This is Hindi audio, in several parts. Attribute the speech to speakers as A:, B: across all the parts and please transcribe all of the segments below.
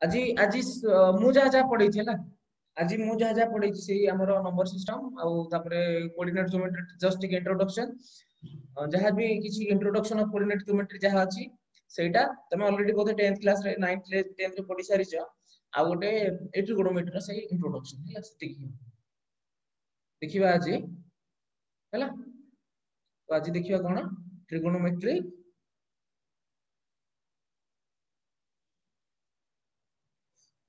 A: आज आज मु जहाँ जहाँ पढ़ी थी आज मु जहाँ जहाँ पढ़ी से आमर नंबर सिस्टम आउ तापरे कोऑर्डिनेट ज्योमेट्री जस्ट एक इंट्रोडक्शन जहाँ भी किसी इंट्रोडक्शन ऑफ कोऑर्डिनेट ज्योमेट्री जहाँ अछि सेटा तमे ऑलरेडी बोथे 10th क्लास रे 9th 10th रे पढ़ी सारिछ आ गोटे ट्रिगोनोमेट्री रो से इंट्रोडक्शन है देखिबा आज हैला तो आज देखिबा कोन ट्रिगोनोमेट्री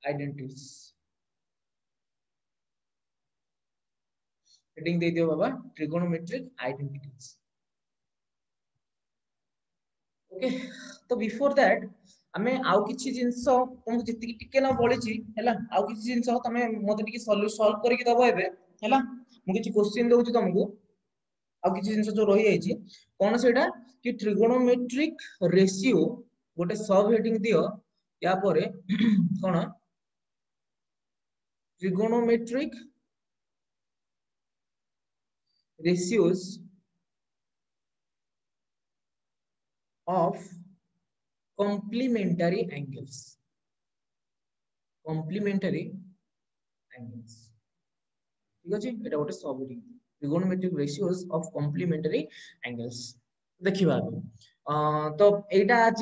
A: आइडेंटिटीज हेडिंग दे दियो बाबा ट्रिगोनोमेट्रिक आइडेंटिटीज ओके तो बिफोर दैट आमे आउ किछि जिंस तुमको जति टिके ना बोलिछि हैला आउ किछि जिंस तमे मते टिके सॉल्व करके दबो एबे हैला मु किछि क्वेश्चन दउछि तुमको आउ किछि जिंस जो रहि जाइछि कोन सेटा कि ट्रिगोनोमेट्रिक रेशियो गोटे सब हेडिंग दियो या परे कोन trigonometric ratios of complementary angles ठीक अछि एटा गोटे सब heading trigonometric ratios of complementary angles देखिबा तो एटा आज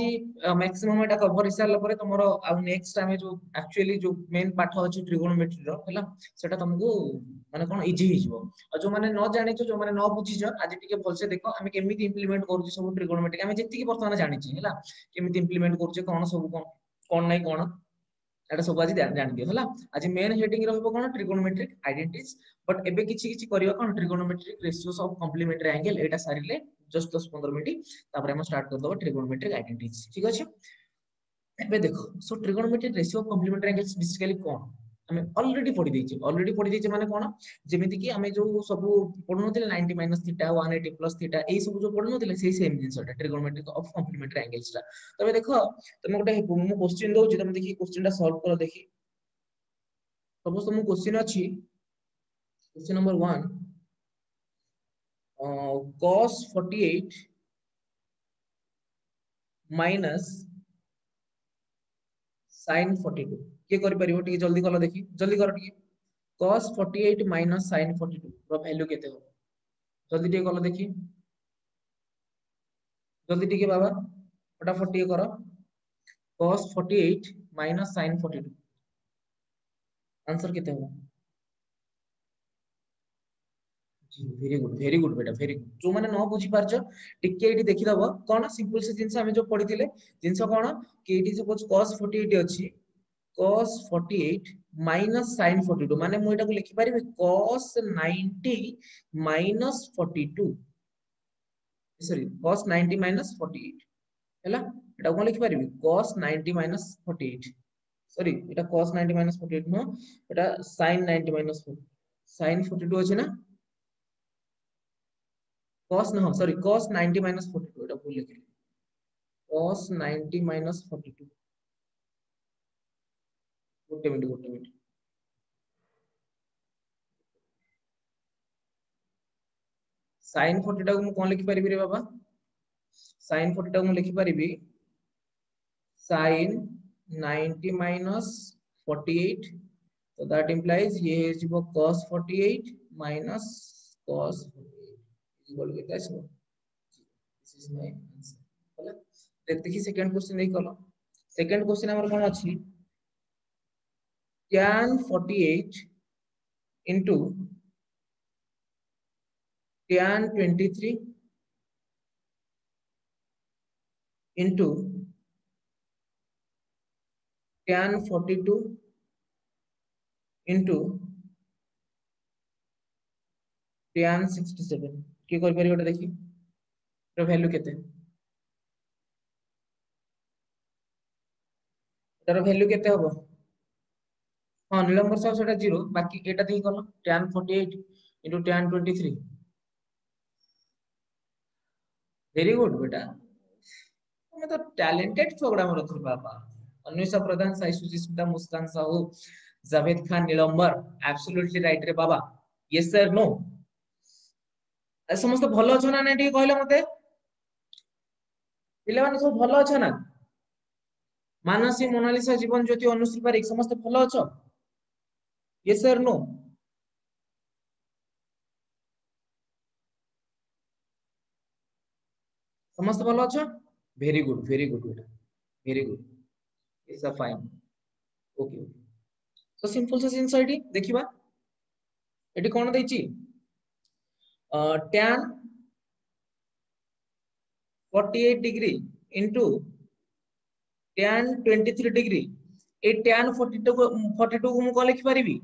A: मैक्सिमम एटा कवर हिसाब परे तमरो आ नेक्स्ट टाइम जो एक्चुअली जो मेन पाठ अछि ट्रिगोनोमेट्री रो हैला सेटा तुमको माने कोन इजी ही जिवो आ जो माने न जानि जो माने न बुझी छ आज टिके भलसे देखो हम केमिति इंप्लीमेंट करू सब ट्रिगोनोमेट्री हम जेति की वर्तमान जानि छी हैला केमिति इंप्लीमेंट करू छ कोन सब कोन नै कोन एटा सब आज जान दियो हला आज मेन हेडिंग रहबो कोन ट्रिगोनोमेट्रिक आइडेंटिटीज बट एबे किछि किछि करियो कोन trigonometric ratios of complementary angle एटा सारिले जस्ट 10-15 मिनिट तापर हम स्टार्ट कर दबो ट्रिगोनोमेट्रिक आइडेंटिटीज ठीक अछि एबे देखो so trigonometric ratio of complementary angles basically कोन हमें ऑलरेडी पढ़ी देछि माने कोन जेमिति कि हमें जो सब पढनोतिले 90 माइनस थीटा 180 प्लस थीटा एई सब जो पढनोतिले सेही सेम जिंसटा ट्रिगोनोमेट्रिक ऑफ कॉम्प्लीमेंटरी एंगल्स ता तबे देखो तुम गोटे मु क्वेश्चन दउछि तुम देखि क्वेश्चन ता सॉल्व करो देखि सपोज तुम क्वेश्चन अछि question number 1 cos 48 minus sin 42 के करि परिबो टिके जल्दी कलो देखि जल्दी करो टिके cos 48 माइनस sin 42 रो वैल्यू केते हो जल्दी टिके कलो देखि जल्दी टिके बाबा फटाफट टिके करो cos 48 माइनस sin 42 आंसर केते हो वेरी गुड बेटा वेरी गुड जो माने न बुझी पारछ टिके एठी देखि दबो कोन सिंपल से जिंस हम जो पढिथिले जिंस कोन कि एठी सपोज cos 48 अछि cos 48 माइनस sin 42 माने मु एटा को लिखि पारिबे cos 90 minus 42 sorry cos 90 minus 48 हैला एटा को लिखि पारिबे cos 90 माइनस 48 सॉरी एटा cos 90 माइनस 48 नो एटा sin 90 माइनस 48 sin 42 अछि ना cos no sorry cos 90 minus 42 এটা ভুল লিখলি cos 90 minus 42 ଗୋଟେ ମିନିଟ sin 40 ଟାକୁ ମୁଁ କଣ ଲେଖି ପାରିବି ରେ ବାବା sin 40 ଟାକୁ ମୁଁ ଲେଖି ପାରିବି sin 90 minus 48 so that implies ये है cos 48 minus cos 48 equal to this is my answer होला देखि सेकंड क्वेश्चन नहीं कलो सेकंड क्वेश्चन हमर कोन अछि tan 48 into tan 23 into tan 42 into tan 67 के कर परिबो देखि रो वैल्यू केते तार वैल्यू केते होबो हां नीलंबर साह सेटा 0 बाकी एटा देखि कलो tan 48 into tan 23 very good बेटा तुम तो टैलेंटेड छोकरा मोर थी बाबा अन्वेषा प्रधान साई सुचिस्मिता मुस्कान साहू जावेद खान नीलंबर एब्सोल्युटली राइट रे बाबा यस सर नो समस्त भलो छ ना नै ठीक कहले मते पिले माने सब भलो छ ना मानसी मोनालिसा जीवन ज्योति अनुश्री पारिक समस्त भलो अछ यस सर नो समस्त भलो अछ वेरी गुड बेटा very good it's a fine okay तो सिंपल से जिंस एटी देखिबा एटी कोन दैछि tan 48 degree into tan 23 degree ए tan 42 को मु को लिखि परिबी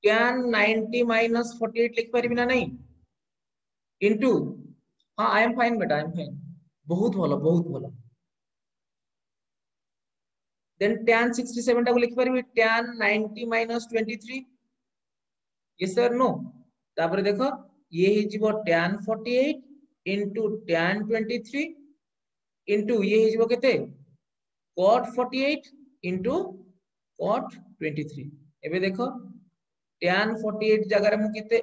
A: tan 90 minus 48 लिखि परिबी ना नहीं into हाँ आई एम फाइन बेटा आई एम फाइन बहुत भलो बहुत भलो देन tan 67 टा को लिखि परिबी tan 90 minus 23 yes sir no तापर देखो ये ही जीवो tan 48 into tan 23 into ये ही जीवो केते cot 48 into cot 23 एबे देखो tan 48 जगह मु केते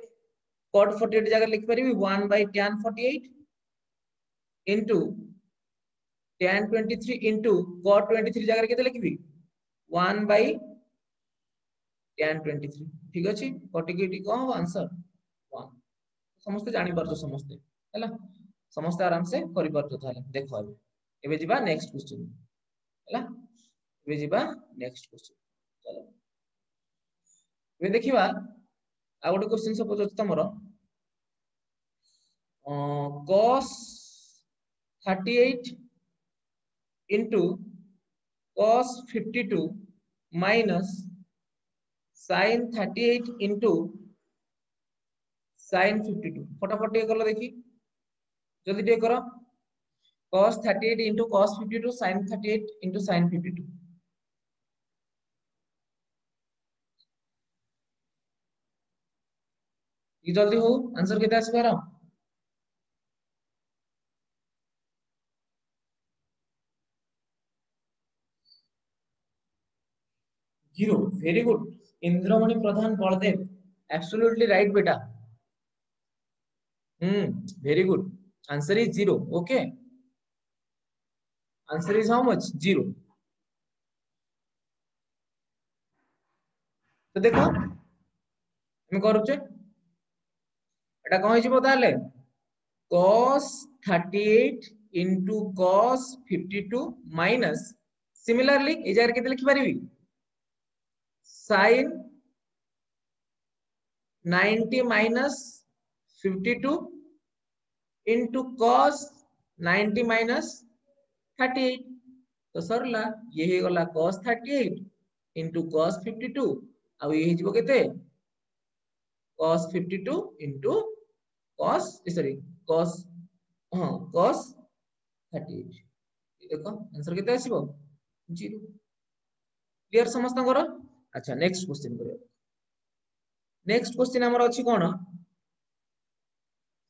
A: cot 48 जगह लिख परिबी 1 by tan 48 into tan 23 into cot 23 जगह केते लिखबी 1 by tan 23 ठीक अछि कटि केटी को हो आंसर 1 समस्त जानि परतो समस्त हैला समस्त आराम से करि परतो थाले देखो एबे जिबा नेक्स्ट क्वेश्चन हैला एबे जिबा नेक्स्ट क्वेश्चन चलो एबे देखिबा आ गोटे क्वेश्चन सपोज अछि तमरो cos 38 into cos 52 minus sin 38 into sin 52 फटाफट ये कर लो देखी जल्दी टे करो cos 38 into cos 52 sin 38 into sin 52 ये जल्दी हो आंसर केते आसी पारो 0 वेरी गुड इंद्रमणि प्रधान बलदेव एब्सोल्युटली राइट बेटा very good answer is 0 okay answer is how much 0 तो देखो हम करूचे एटा कोन हिजबो ताले cos 38 into cos 52 minus similarly ए जगह केते लिखि परिबी sin 90 minus 52 into cos 90 minus 38 तो सरला ये हे गला cos 38 into cos 52 अब ये हिजबो केते cos 52 into cos sorry cos हां cos 38 देखो आंसर केते आसीबो 0 क्लियर समस्त करो अच्छा नेक्स्ट क्वेश्चन करियो नेक्स्ट क्वेश्चन हमर अछि कोन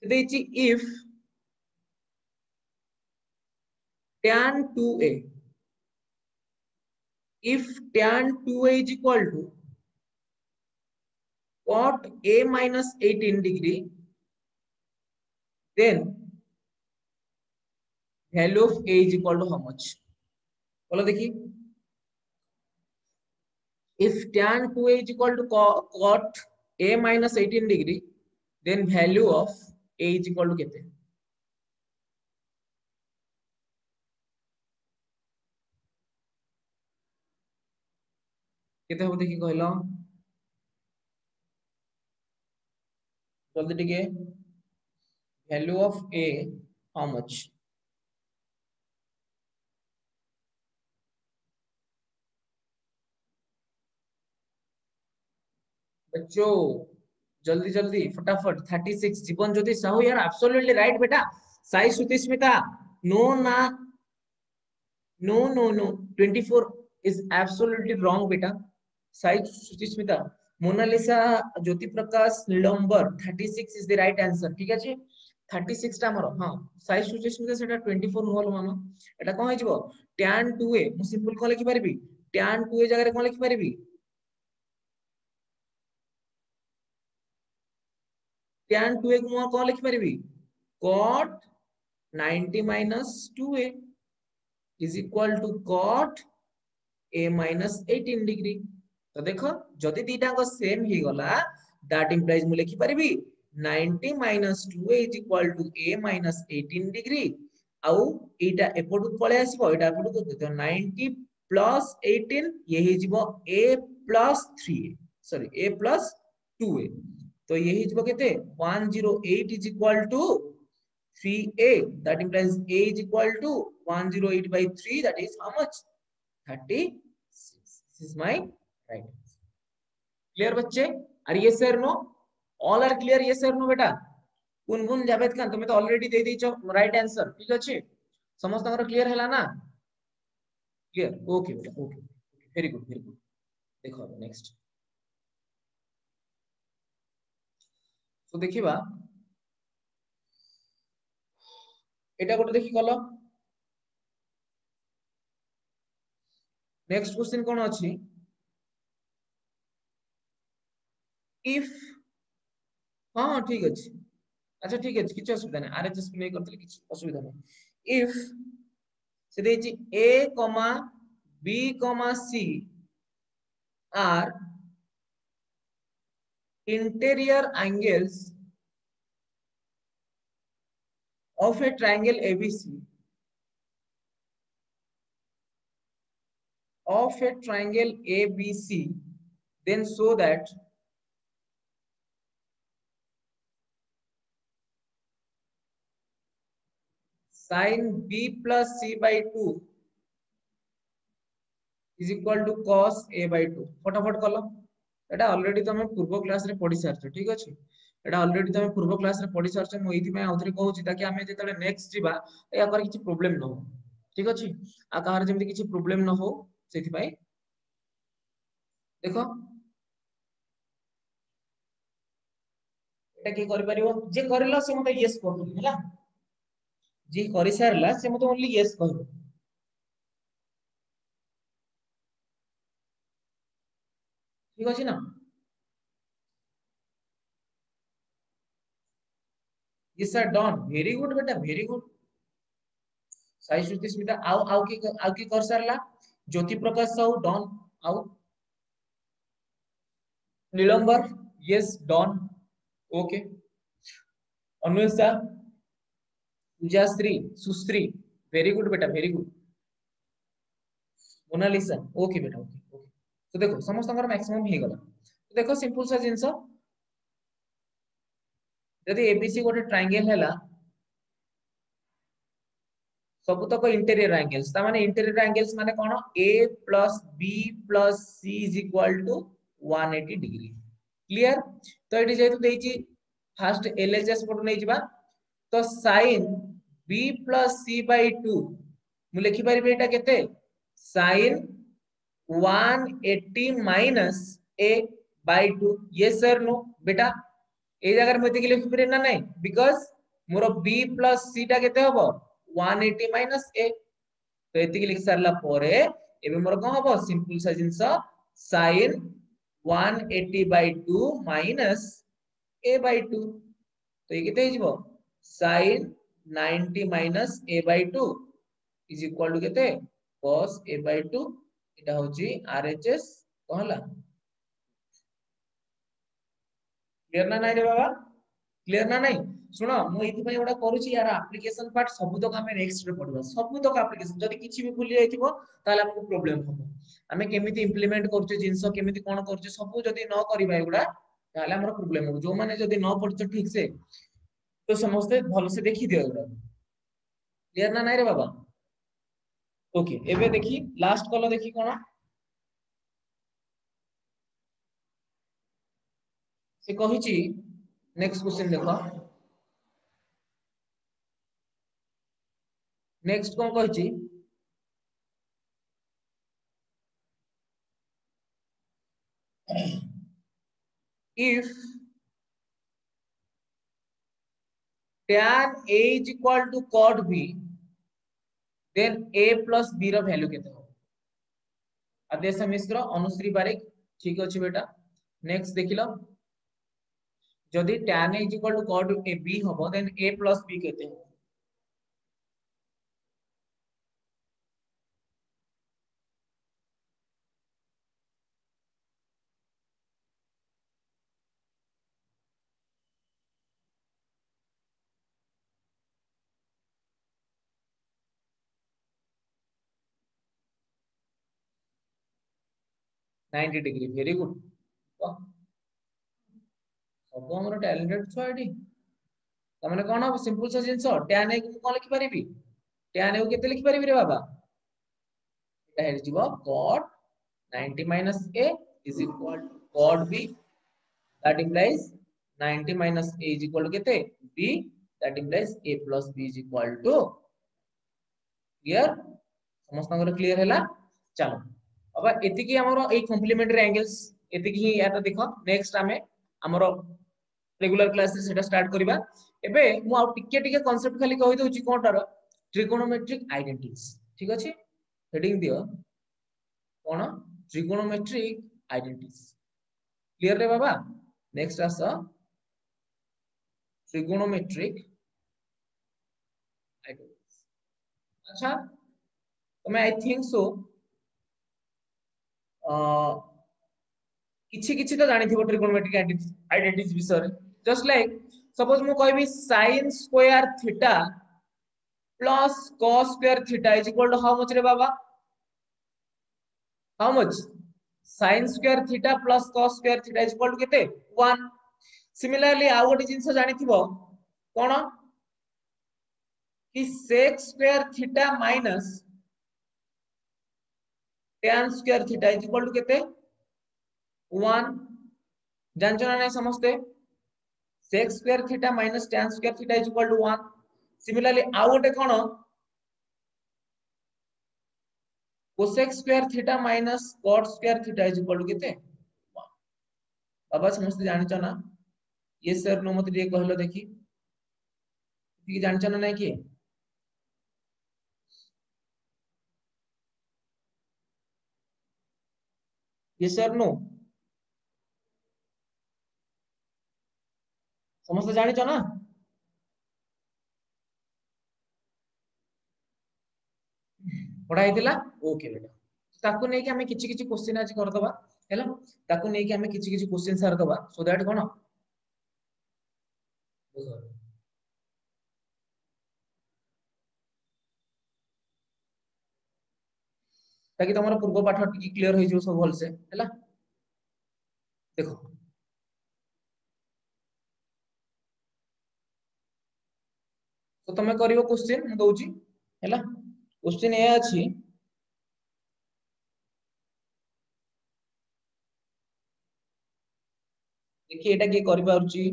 A: देछि if tan 2a if tan 2a is equal to cot a minus 18 degree then value of a is equal to how much बोलो देखिए if tan 2a is equal to cot a minus 18 degree then value of a is equal to केते केते हो देखि कहलो जल्दी टिके value of a how much बच्चों जल्दी जल्दी फटाफट 36 जीवन ज्योति साहू यार एब्सोल्युटली राइट बेटा साई सुतिस्मिता नो ना no 24 is absolutely wrong beta Sai Sutismita Monalisa Jyoti Prakash Nilambar 36 is the right answer ठीक আছে 36 टा हमर हां साई सुतिस्मिता सेटा 24 नोल मानो एटा कोन हिजबो tan 2a मु सिंपल कोन लिखि परबी tan 2a जगह रे कोन लिखि परबी tan 2a को मु कोन लिखि परबी cot 90 minus 2a is equal to cot a minus 18 degree. तो देखो जदि दीटा को सेम ही गला दैट इंप्लाइज मु लिखि परिबी 90 minus 2a is equal to a minus 18 degree आउ एटा एपटू पळे आसीबो एटा एपटू तो 90 plus 18 ये ही जिवो a plus 3a sorry a plus 2a तो ये ही जिवो केते 108 is equal to 3a that implies a is equal to 108 by 3 that is how much 36 this is my right answer clear बच्चे are yes or no all are clear yes or no बेटा गुनगुन जावेद खान तुम तो ऑलरेडी दे दीचो राइट आंसर ठीक अछि समस्त हमर क्लियर हैला ना क्लियर ओके बेटा ओके वेरी गुड देखो नेक्स्ट तो देखिबा एटा गोटे देखि कलो नेक्स्ट क्वेश्चन कोन अछि इफ हां ठीक अछि अच्छा ठीक अछि किछ असुविधा नै आरएचएस नै करतले किछ असुविधा नै इफ से देछि a b c are interior angles of a triangle ABC then show that sin b plus c by 2 is equal to cos a by 2 फटाफट कलो एटा ऑलरेडी तमे पूर्व क्लास रे पढि सारछ ठीक अछि एटा ऑलरेडी तमे पूर्व क्लास रे पढि सारछ मु एथि में आउथरे कहूची ताकि हमें जेतले नेक्स्ट जिबा या कर किछि प्रॉब्लम न हो ठीक अछि आ कहार जेमति किछि प्रॉब्लम न हो सेथि पई देखो एटा की करि परिबो जे करला से मते यस कहू होला जे करि सारला से मते ओनली यस कहू ठीक अछि ना yes sir done very good बेटा very good साई श्रुति स्मिता आउ की कर सारला ज्योति प्रकाश साहू डन आउ नीलंबर यस डन ओके अनुषा पूजाश्री सुश्री वेरी गुड बेटा वेरी गुड मोनालिसा ओके बेटा ओके ओके तो देखो समस्त मैक्सिमम ही गला तो देखो सिंपल सा जिंस यदि एबीसी गोटे ट्रायंगल हैला सब तक इंटीरियर एंगल्स ता माने इंटीरियर एंगल्स माने कोन a plus b plus c is equal to 180 degree clear तो एटी जेतु देछि फर्स्ट एलएचएस पट नै जिबा तो sin b plus c by 2 मु लिखि परिबे एटा केते sin 180 minus a by 2 yes or no बेटा ए जगह रे मते के लिखि परिना नै because more b plus c टा केते हबो 180 minus a तो एति लिख सारला परे एबे मोर कोन हबो सिंपल सा जिंस sin 180 by 2 minus a by 2 तो ये केते हिजबो sin 90 minus a by 2 is equal to केते cos a by 2 एटा होची RHS कहला क्लियर ना नाइ रे बाबा क्लियर ना नाइ सुनो मु एथि पय ओडा करूची यार एप्लीकेशन पार्ट सब तक हमें नेक्स्ट रे पढवा सब तक एप्लीकेशन जदी किछि भी भूली जाइथिबो ताले हमको प्रॉब्लम हो हमें केमिति इंप्लीमेंट करछे जिंस केमिति कोन करछे सब जदी न करिबा एगुडा ताले हमर प्रॉब्लम हो जो माने जदी न पढछ ठीक से तो समझते भल से देखि दियो एगुडा क्लियर ना नाइ रे बाबा ओके एबे देखि लास्ट कलो देखि कोन से कहिची नेक्स्ट क्वेश्चन देखो नेक्स्ट कोन कहिची if tan a is equal to cot b then a plus b रो वैल्यू केते हो आदेश मिश्र अनुश्री बारिक ठीक अछि बेटा नेक्स्ट देखिलो जदि tan a is equal to cot a b होबो then a plus b केते हो 90 डिग्री वेरी गुड सब हमर टैलेंटेड छुआ एटी तमने कोन हो सिंपल सा जिंस tan a को कोन लिखि परिबी tan a को केते लिखि परिबी रे बाबा एटा हेड जीवो cot 90 minus a is equal to cot b that implies 90 minus a is equal to kete b that implies a plus b is equal to clear समस्त क्लियर हैला चलो अब एति की हमरो ए कॉम्प्लीमेंटरी एंगल्स एति की याटा देखो नेक्स्ट हमें हमरो रेगुलर क्लास से सेटा स्टार्ट करबा एबे मु आ टिके टिके कांसेप्ट खाली कहि दउची कोनटार ट्रिगोनोमेट्रिक आइडेंटिटीज ठीक अछि हेडिंग दियो कोन ट्रिगोनोमेट्रिक आइडेंटिटीज क्लियर रे बाबा नेक्स्ट आस ट्रिगोनोमेट्रिक आइडेंटिटीज अच्छा तो मैं आई थिंक सो किछि किछि तो जानि थिबो ट्रिगोनोमेट्रिक आइडेंटिटीज विषय जस्ट लाइक सपोज मु कहबी sin square theta plus cos square theta is equal to how much रे बाबा how much sin square theta plus cos square theta is equal to केते 1 सिमिलरली आ गोटे जिंस जानि थिबो कोन कि sec square theta minus tan square theta is equal to केते 1 जानछो ना नहीं समझते sec square theta minus tan square theta is equal to 1 similarly आ गोटे कोन cosec square theta minus cot square theta is equal to केते बाबा समझते जानछो ना ये सर नो मत ये कहलो देखी कि जानछो ना नहीं कि ये सर नो समस्त जानछो ना पढ़ा हेतिला ओके बेटा ताकू नै कि हमें किछि किछि क्वेश्चन आज कर दबा हैला ताकू नै कि हमें किछि किछि क्वेश्चन सार दबा सो दैट कोन ताकि तमरो पूर्व पाठ टिक क्लियर हो जो सब भल से हैला देखो तो तमे करिवो क्वेश्चन म दउची हैला क्वेश्चन ए अछि देखि एटा की करि पारुची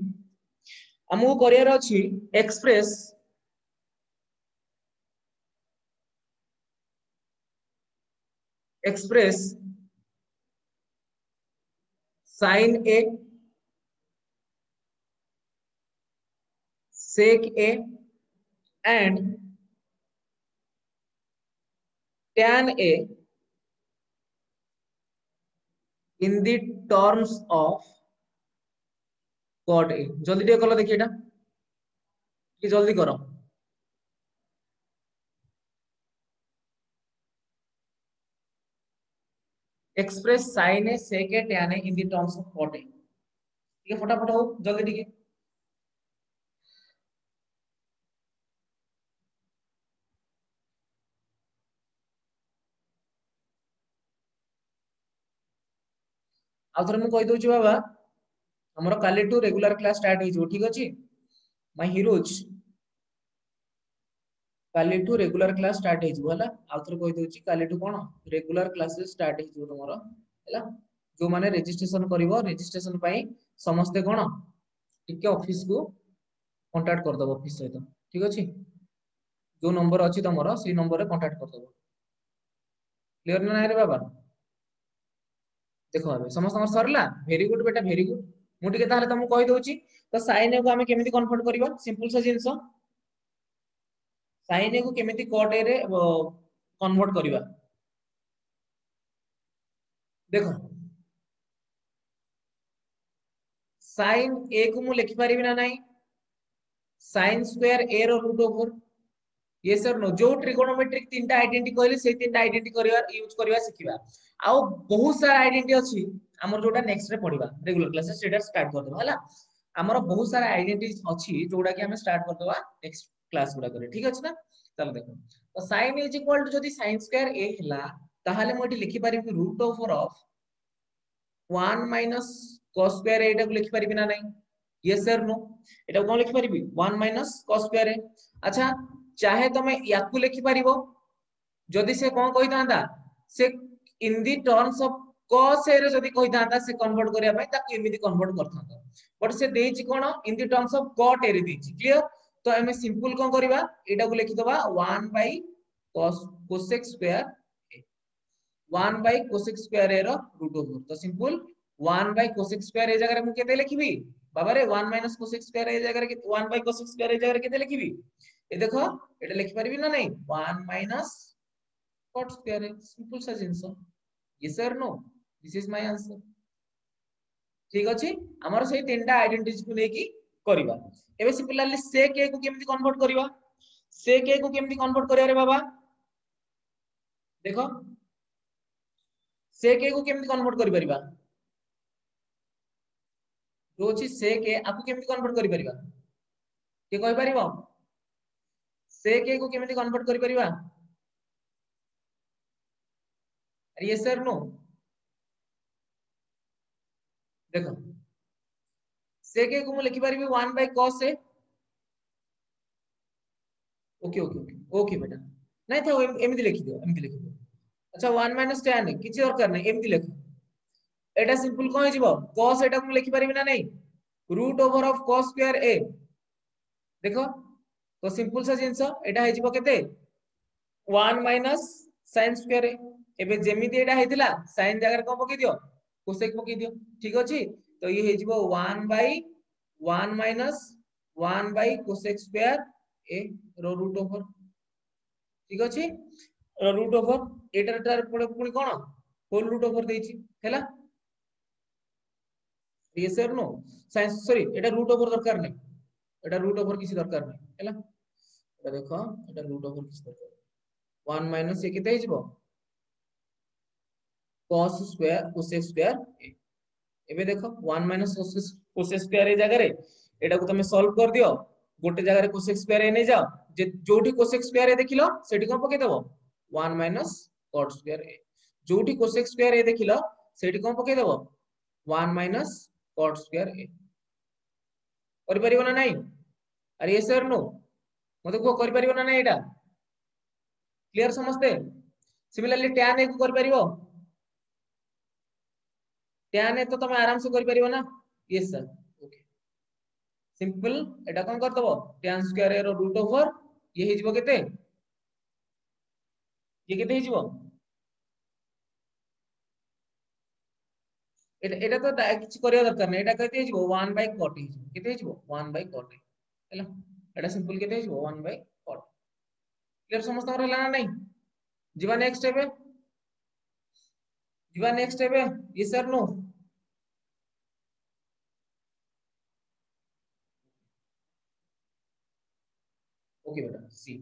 A: हमहु करियर अछि express sin a sec a and tan a in the terms of cot a जल्दी टे कलो देखिए एटा कि जल्दी करो express sin a sec a tan a in the terms of cot a ठीक है फटाफट हो जल्दी ठीक है आ थरे मु कहि दोची बाबा हमरो काली टू रेगुलर क्लास स्टार्ट हो जो ठीक अछि माय हीरोज काली टू रेगुलर क्लास स्टार्ट हो जो हला आ थरे कहि दोची काली टू कोन रेगुलर क्लासेस स्टार्ट हो जो तमरो हला जो माने रजिस्ट्रेशन करिवो रजिस्ट्रेशन पई समस्त कोन टिके ऑफिस को कांटेक्ट कर दबो ऑफिस सहित ठीक अछि जो नंबर अछि तमरो सी नंबर रे कांटेक्ट कर दबो क्लियर ना रे बाबा देखो अबे समस्त हमर सरला वेरी गुड बेटा वेरी गुड मु टिके ताले तुमको कहि दोची तो sin को हमें केमिति कन्वर्ट करबा सिंपल सा जिंस sin को केमिति cot a रे कन्वर्ट करबा देखो sin a को मु लिखि पारिबि ना नहीं sin स्क्वायर a रो root over yes sir no जो ट्रिगोनोमेट्रिक तीनटा आइडेंटिटी कहले से तीनटा आइडेंटिटी करबा यूज करबा सिखिबा आ बहुत सारा आइडेंटिटी अछि हमर जोटा नेक्स्ट रे पढिबा रेगुलर क्लास सेटा स्टार्ट कर दबा हला हमर बहुत सारा आइडेंटिटी अछि जोडा कि हमें स्टार्ट कर दबा नेक्स्ट क्लास गुडा करे ठीक अछि ना चल देखो तो sin इज इक्वल टू जदी sin स्क्वायर a हला ताहाले मोटी लिखि पारिबि root over of 1 minus cos square एटा को लिखि परिबि ना नहीं? Yes sir no? एटा कोन लिखि परिबि? 1 माइनस cos स्क्वायर है। अच्छा चाहे तमे याकू लिखि परिबो जदि से कोन कहि तांदा से इन दी टर्म्स ऑफ cos ए रे जदि कहि तांदा से कन्वर्ट करिया पय ताकू एमिति कन्वर्ट करथांदा बट से देछि कोन इन दी टर्म्स ऑफ cot ए रे देछि क्लियर। तो हमें सिंपल कोन करबा एटा को लिखि दबा 1 by cos cosec square 1 by cosec square a रो रूट ओवर। तो simple 1 by cosec square a जगह रे मु केते लिखिबी बाबा रे 1 माइनस cosec स्क्वायर ए जगह रे 1 बाय cosec स्क्वायर ए जगह रे केते लिखिबी ए देखो एटा लिखि परिबी ना नहीं 1 माइनस cot स्क्वायर है सिंपल सा जिंस यस और no this is my answer. ठीक अछि हमर सही तीनटा आइडेंटिटीज को लेकी करबा एबे सिंपली sec a को केमति कन्वर्ट करबा sec a को केमति कन्वर्ट करिया रे बाबा देखो sec a को केमति कन्वर्ट करि परिबा जो अछि sec a आपको केमति कन्वर्ट करि परिबा के कहि परिबो sec a को केमति कन्वर्ट करि परिबा अरे यस सर नो देखो sec a को मु लिखि परिबी 1 by cos a okay okay okay okay बेटा नहीं था एमती लिखि दियो एमती लिखि दियो। अच्छा 1 माइनस tan किछि दरकार नहीं एमती लिख एटा सिंपल कोन हिजिबो cos एटा को लिखि परिबी ना नहीं root over of cos square a देखो तो सिंपल सा जिंस एटा हिजिबो केते 1 माइनस sin स्क्वायर a एबे जेमिति एटा हेतिला sin जगह को पकि दियो cosec पकि दियो ठीक अछि। तो ये हिजिबो 1 by 1 minus 1 by cosec square a रो रूट ओवर ठीक अछि रूट ओवर एटार टार पड़े पुनी कोन होल रूट ओवर देछि हैला ये सर नो साइंस सॉरी एटा रूट ओवर दरकार नै एटा रूट ओवर किसी दरकार नै हैला एटा देखो एटा रूट ओवर किसी दरकार 1 माइनस ए केते हिजबो cos स्क्वायर cosec स्क्वायर एबे देखो 1 माइनस cosec स्क्वायर ए जगह रे एटा को तमे सॉल्व कर दियो गोटे जगह रे cosec स्क्वायर ए नै जाओ जे जोठी cosec स्क्वायर ए देखिलो सेठी कोन पके देबो 1 माइनस cot स्क्वायर ए जोठी cosec स्क्वायर ए देखिलो सेठी कोन पके देबो 1 माइनस cot स्क्वायर ए करि परिबो ना नहीं अरे यस सर नो मते को करि परिबो ना नहीं एटा क्लियर समझते सिमिलरली tan ए को करि परिबो tan ए तो तमे आराम से करि परिबो ना यस सर ओके सिंपल एटा कोन कर दबो tan स्क्वायर ए रो रूट ओवर ये हिजबो केते ये केते हिजबो एटा तो किछि करिया दरकार नै एटा केते हिजबो 1 बाय cot हिजबो केते हिजबो 1 बाय cot हैला एटा सिंपल केते हिजबो 1 बाय cot क्लियर समझ तोरा लाना नहीं जीवा नेक्स्ट स्टेप है जीवा नेक्स्ट स्टेप है यस सर नो ओके बेटा सी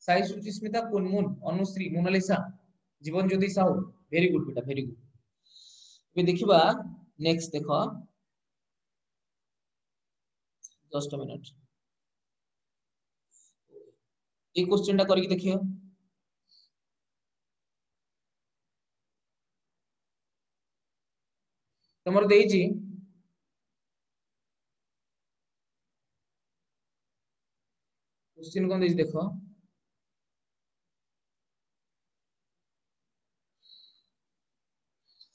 A: Sai Suchismita कुनमुन Anushree Mona Lisa Jeevan Jyoti Sahu very good बेटा वेरी गुड ये देखिबा नेक्स्ट देखो जस्ट अ मिनट ये क्वेश्चन टा करके देखियो तमर देइजी क्वेश्चन कोन देइजी देखो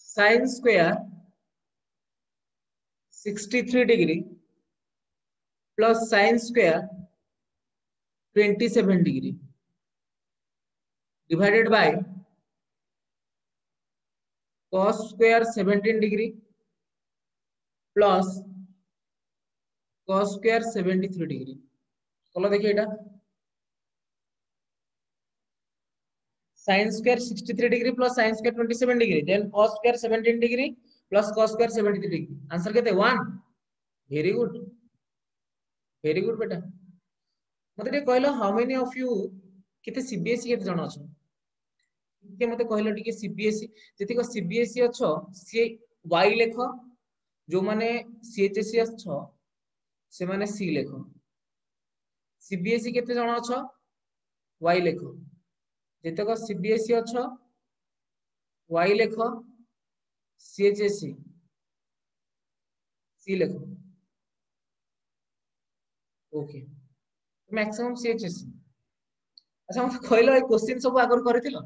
A: sin square 63 degree plus sin square 27 degree divided by cos square 17 degree plus cos square 73 degree चलो देखिए एटा sin square 63 degree plus sin square 27 degree then cos square 17 degree plus cos square 73 degree answer केते 1 वेरी गुड बेटा मते टे कहलो हाउ मेनी ऑफ यू केते सीबीएसई केते जण अछ के मते कहलो टिके सीबीएसई जति को सीबीएसई अछ सी वाई लेखो जो माने सीएचएसई अछ से माने सी लेखो सीबीएसई केते जण अछ वाई लेखो। जेतक सीबीएसई अछ वाई लेखो सीएचएससी सी लिखो। Okay maximum CHSC. अच्छा मत कहलो ए क्वेश्चन सब आगर करथिलो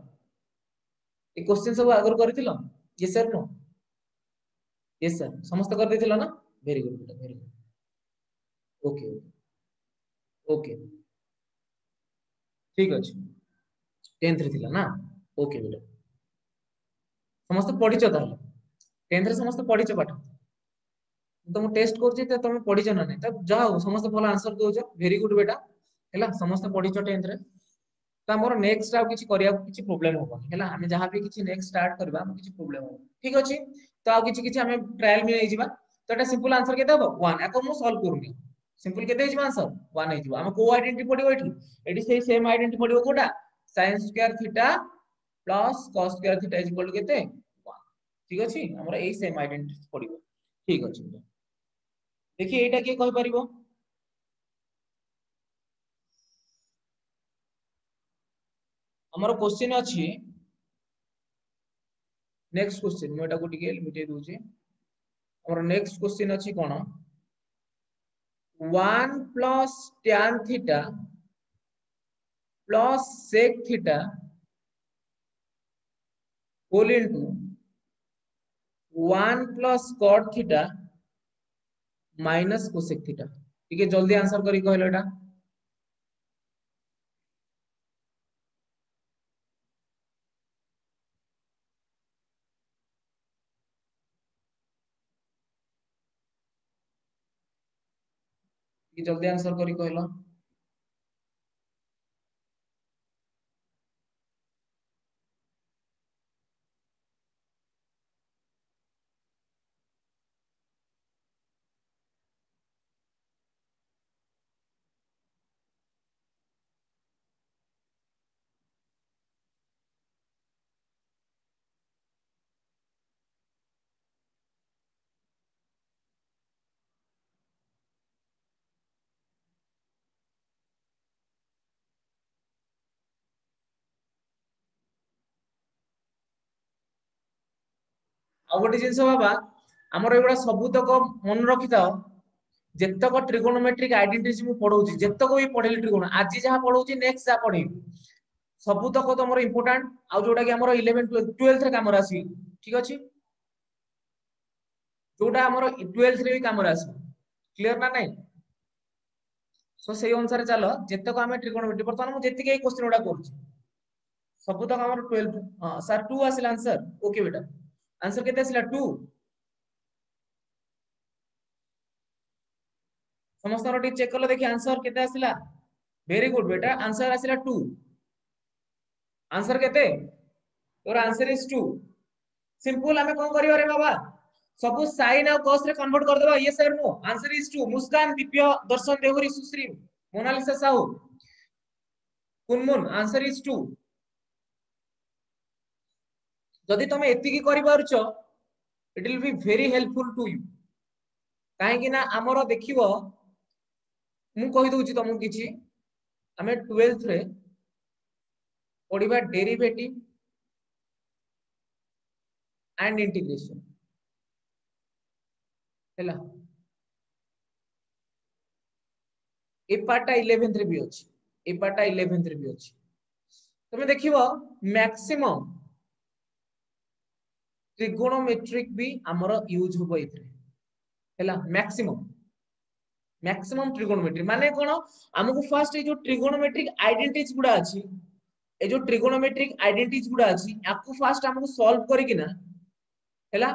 A: ए क्वेश्चन सब आगर करथिलो yes sir no yes sir समस्त कर देथिलो ना वेरी गुड बेटा वेरी गुड ओके ओके ठीक अछि 10th रे थिला ना ओके बेटा समस्त पढिचो ताले 10th रे समस्त पढिचो पाठ तुम टेस्ट करछि त तुम पढिचो ना नै त जाओ समस्त भलो आंसर दोजो वेरी गुड बेटा हैला समस्त पढिचो 10th रे तो हमर नेक्स्ट आ किछि करिया किछि प्रॉब्लम होबो हैला हम जहां भी किछि नेक्स्ट स्टार्ट करबा हम किछि प्रॉब्लम हो ठीक अछि तो आ किछि किछि हम ट्रायल में जाइबा तो एटा सिंपल आंसर केते हो 1 एको मु सॉल्व करूनी सिंपल केते हिजबा आंसर 1 हिजबा हम को आइडेंटिटी पडिबो एठी एठी सेही सेम आइडेंटिटी पडिबो कोटा sin square theta plus cos square theta is equal to केते 1 ठीक अछि हमरा एही सेम आइडेंटिटी पडिबो ठीक अछि देखिए एटा के कहि परिबो हमर क्वेश्चन अछि नेक्स्ट क्वेश्चन मैं एटा को टिके मिटे दूची हमर नेक्स्ट क्वेश्चन अछि कोन 1 plus tan theta plus sec theta whole into 1 plus cot theta minus cosec theta ठीक है जल्दी आंसर करी कहलो एटा जल्दी आंसर करी कहलो आ गोटे जिंस बाबा हमर एगुडा सबुतक मन रखि थाओ जेतक ट्रिगोनोमेट्रिक आइडेंटिटीज मु पढौची जेतक भी पढेली ट्रिगोन आज जहां पढौची नेक्स्ट जा पढी सबुतक तमर इंपोर्टेंट आ जोटा कि हमर 11 12th रे काम रासी ठीक अछि जोटा हमर 12th रे भी काम रासी क्लियर ना नहीं सो सेही अनुसार चलो जेतक हमें ट्रिगोनोमेट्री बर्तमान मु जेतिके क्वेश्चन उडा करछि सबुतक हमर 12 हां सर 2 आसिल आंसर ओके बेटा आंसर केते आसिला 2 समस्त टिक चेक कर देखिए आंसर केते आसिला वेरी गुड बेटा आंसर आसिला 2 आंसर केते तोर आंसर इज 2 सिंपल हमें कोन करियो रे बाबा सब साइन और cos रे कन्वर्ट कर देबा yes sir no answer is 2 Muskan Divya Darshan Dehuri Sushree Monalisa Sahu Kunmun answer is 2 जदि तुम एतिकी करि पारुचो it will be very helpful to you काहे कि ना हमरो देखिबो मु कहि दउची तुमको किछि हमें 12th रे पढिबा डेरिवेटिव एंड इंटीग्रेशन हैला ए पार्टा 11th रे भी अछि ए पार्टा 11th रे भी अछि तमे देखिबो मैक्सिमम ट्रिगोनोमेट्रिक भी हमरो यूज होबो इथरे हैला मैक्सिमम मैक्सिमम ट्रिगोनोमेट्री माने कोन हमकु फर्स्ट ए जो ट्रिगोनोमेट्रिक आइडेंटिटीज गुडा अछि ए जो ट्रिगोनोमेट्रिक आइडेंटिटीज गुडा अछि याकु फर्स्ट हमकु सॉल्व करि कि ना हैला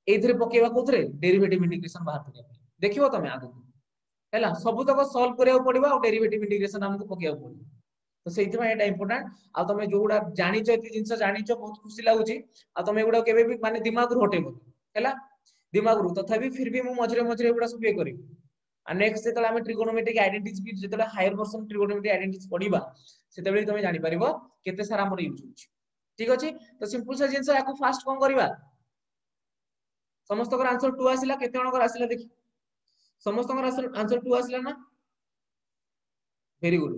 A: एथरे पकेबा कोथरे डेरिवेटिव इंटीग्रेशन बाहर करिया देखिबो तमे आगु हैला सब तक सॉल्व करिया पड़िबा और डेरिवेटिव इंटीग्रेशन हमकु पकेबा पड़िबो तो सेइथमा एटा इंपोर्टेंट आ तमे जोगुडा जानिचो एति जिंस जानिचो बहुत खुशी लागुची आ तमे एगुडा केबे भी माने दिमाग रु हटेबो हैला दिमाग रु तथापि फिर भी मु मझरे मझरे एगुडा सब पे करी आ नेक्स्ट जेतला हम ट्रिगोनोमेट्रिक आइडेंटिटीज भी जेतला हायर वर्जन ट्रिगोनोमेट्रिक आइडेंटिटीज पढिबा सेतेबेले तमे जानि परिबो केते सारा हमर यूज होची ठीक अछि तो सिंपल सा जिंस याकु फास्ट कोन करिबा समस्त कर आंसर 2 आसिला केते जणकर आसिला देखि समस्त कर आंसर 2 आसिला ना वेरी गुड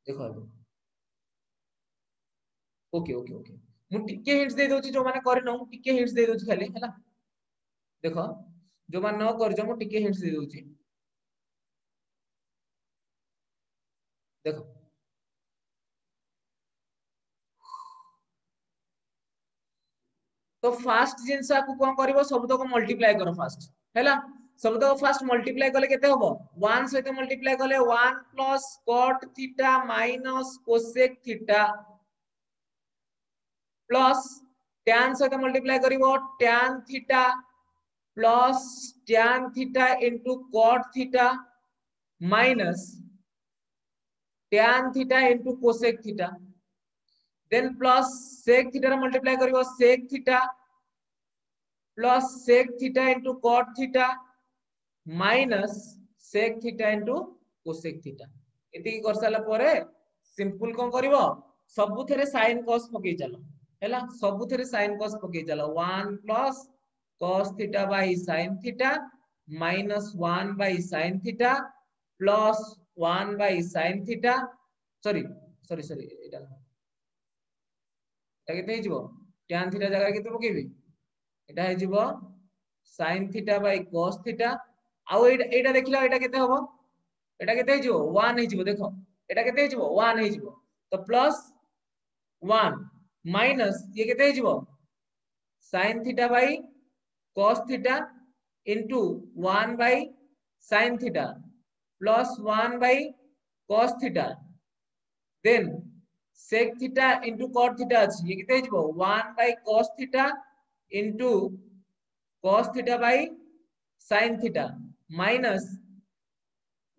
A: देखो ओके ओके ओके मु टिके हिंट्स दे दोची जो माने करिनो मु टिके हिंट्स दे दोची खाली हैला देखो जो माने न करजो मु टिके हिंट्स दे दोची देखो तो फास्ट जिंस को कोन करबो सब तक मल्टीप्लाई करो फास्ट हैला सब तक फास्ट मल्टीप्लाई करले केते होबो 1 सहित मल्टीप्लाई करले 1 plus cot theta minus cosec theta plus tan सहित मल्टीप्लाई करिवो tan theta plus tan theta into cot theta minus tan theta into cosec theta then plus sec theta रे मल्टीप्लाई करिवो sec theta plus sec theta into cot theta minus sec theta into cosec theta एति कर साला परे सिंपल कोन करिवो सबुथेरे sin cos पकई चलो हैला सबुथेरे sin cos पकई चलो 1 plus cos theta bye sin theta minus 1 bye sin theta plus 1 bye sin theta sorry sorry sorry एटा केते हे जिवो tan थीटा जगह केते पकेबी एटा हे जिवो sin theta by cos theta आउ एटा देखिला एटा केते हबो एटा केते हे जिवो 1 हे जिवो देखो एटा केते हे जिवो 1 हे जिवो तो प्लस 1 माइनस ये केते हे जिवो sin theta by cos theta into 1 bye sin theta plus 1 by cos theta then sec theta into cot theta अछि ये केते हे जिवो 1 by cos theta into cos theta bye sin theta minus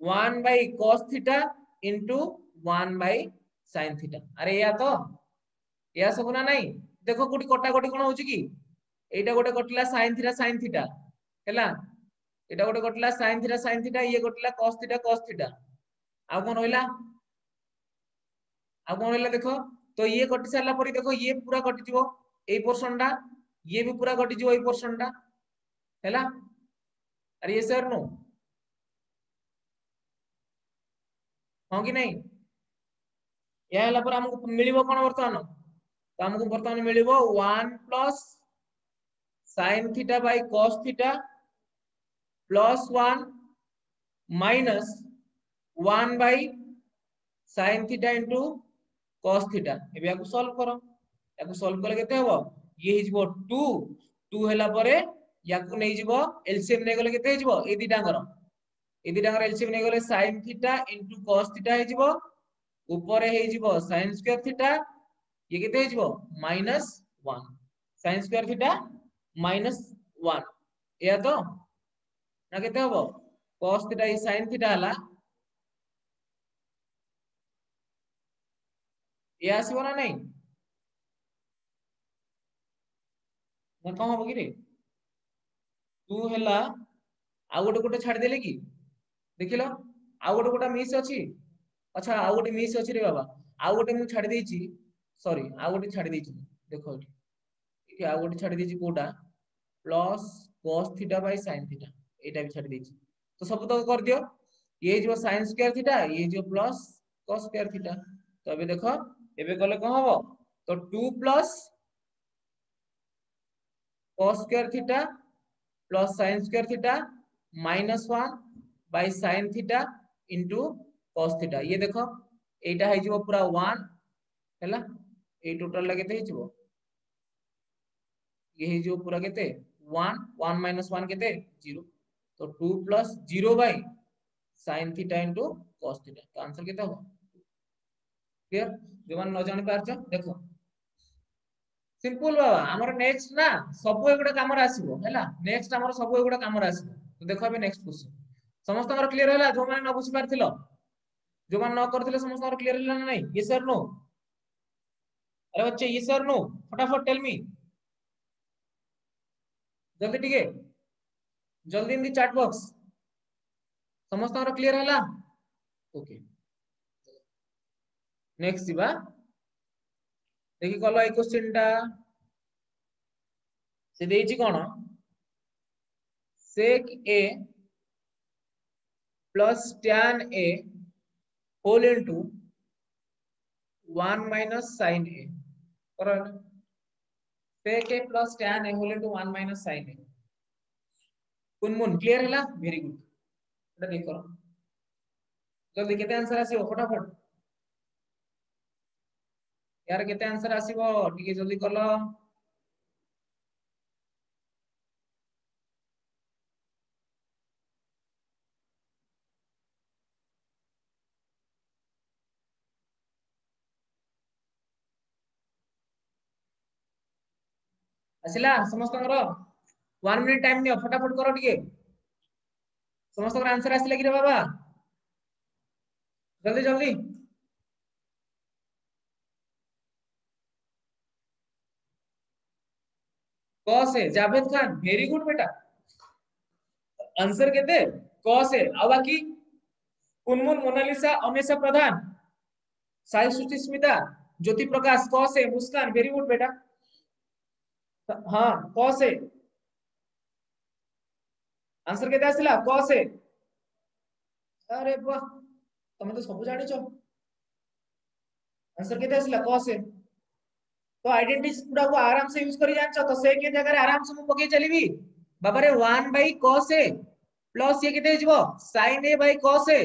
A: 1 by cos theta into 1 bye sin theta अरे या सब ना नहीं देखो कोटी कटा कोटी कोन होची की एटा गोटे कटला sin थीटा हैला एटा गोटे कटला sin थीटा ये कटला cos थीटा आ कोन होइला आ कोन होइला देखो तो ये कटि सारला परी देखो ये पूरा कटि जिवो ए पोर्शन टा ये भी पूरा कटि जिवो ए पोर्शन टा हैला अरे ये सर नो हां कि नहीं या हला पर हमको मिलिबो कोन वर्तमान तो हमको वर्तमान मिलिबो 1 plus sin theta by cos theta plus 1 minus 1 bye sin theta into cos theta एबे याको सॉल्व करो याको सॉल्व करले केते हबो ये हिजबो 2 2 हैला परे याको नै जिवो एलसीएम नै गले केते हिजबो ए दिटांगर एलसीएम नै गले sin theta into cos theta हिजबो ऊपर हिजबो sin स्क्वायर थीटा ये केते हिजबो -1 sin स्क्वायर थीटा -1 या तो ना केते हबो cos theta E sin theta हला ये आसीबो ना नहीं ना कम हबो कि रे तू हैला आ गोटे छाड़ देले कि देखिलो आ गोटे मिस अछि अच्छा आ गोटे मिस अछि रे बाबा आ गोटे मु छाड़ देछि सॉरी आ गोटे छाड़ देछि देखो एठी आ गोटे छाड़ देछि कोटा plus cos theta bye sin theta एटा भी छाड़ देछि तो सब तो कर दियो ये जो sin स्क्वायर थीटा ये जो प्लस cos स्क्वायर थीटा तो अबे देखो एबे कले कोन हबो तो 2 plus cos square theta plus sin square theta -1 bye sin theta into cos theta ये देखो एटा है जिवो पूरा 1 हैला ए टोटल ला केते हिजबो ये है जो पूरा केते 1 1 1 केते 0 तो 2 plus 0 by sin theta into cos theta तो आंसर केते हो क्लियर जो मान न जानि पारछ देखो सिंपल बाबा हमर नेक्स्ट ना सब एगुडा काम रे आसीबो हैला नेक्स्ट हमर सब एगुडा काम रे आसीबो तो देखो अबे नेक्स्ट क्वेश्चन समस्त हमर क्लियर हैला जो माने न बुझी पारथिलो जो मान न करथिले समस्त हमर क्लियर हैला ना नहीं यस और नो अरे बच्चे यस और नो फटाफट टेल मी जल्दी टिके जल्दी इन दी चैट बॉक्स समस्त हमर क्लियर हैला ओके नेक्स्ट दिबा देखि कलो ए क्वेश्चन टा से देछि कोन sec a plus tan a whole into 1 minus sin a करो sec a plus tan a whole into 1 minus sin a कुनमुन clear हैला वेरी गुड एटा देखो जल्दी केते आंसर आसीबो फटाफट यार केते आंसर आसीबो ठीक जल्दी करलो आसिला समस्त करो 1 मिनिट टाइम नियो फटाफट करो ठीक समस्त का आंसर आसिला कि रे बाबा जल्दी जल्दी क से जावेद खान वेरी गुड बेटा आंसर केते क से आ बाकी कुनमुन मोनालिसा अमेशा प्रधान साई सुचित स्मिता ज्योति प्रकाश क से मुस्कान वेरी गुड बेटा हाँ क से आंसर केते आसिला क से अरे वाह तुम तो सब जानि छ आंसर केते आसिला क से तो आइडेंटिटी गुडा को आराम से यूज करी जान छ तो से के जगह आराम से मु पके चलीबी बाबा रे 1 बाय cos a प्लस ये केते हिजबो sin a by cos a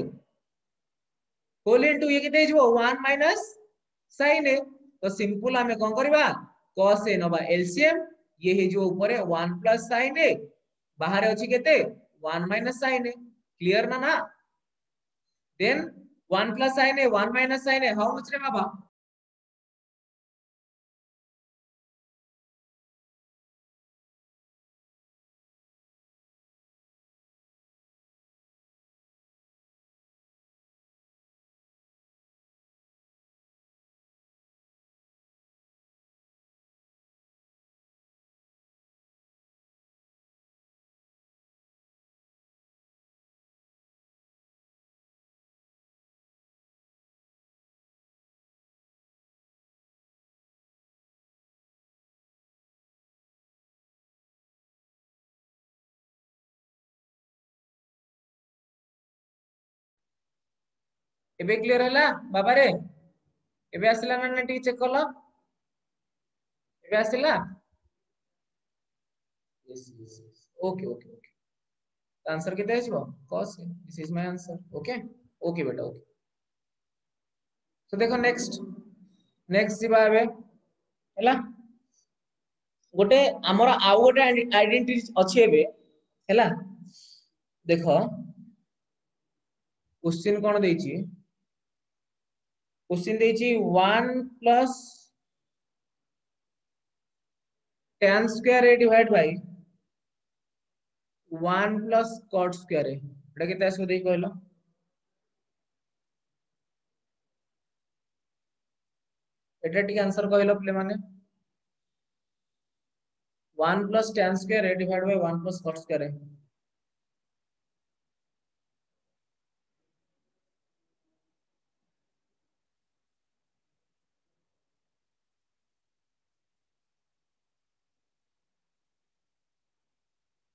A: whole into ये केते हिजबो 1 माइनस sin a तो सिंपल हमें कोन करबा cos a नबा एलसीएम ये हिजबो ऊपर 1 प्लस sin a बाहर अछि केते 1 माइनस sin a क्लियर ना ना then 1 plus sin a 1 minus sin a how much रे बाबा एबे क्लियर हला बाबा रे एबे आसिला ना टी चेक करलो एबे आसिला yes yes okay okay okay answer केते आछबो cos this is my answer okay okay बेटा ओके तो देखो नेक्स्ट नेक्स्ट जीवा एबे हला गोटे हमर आउ गोटे आइडेंटिटी अछि एबे हला देखो क्वेश्चन कोन देछि क्वेश्चन देछि 1 plus tan square a divided by 1 plus cot square a एटा केते आसो देई कहलो एटा टी आंसर कहलो प्ले माने 1 plus tan square a divided by 1 plus cot square a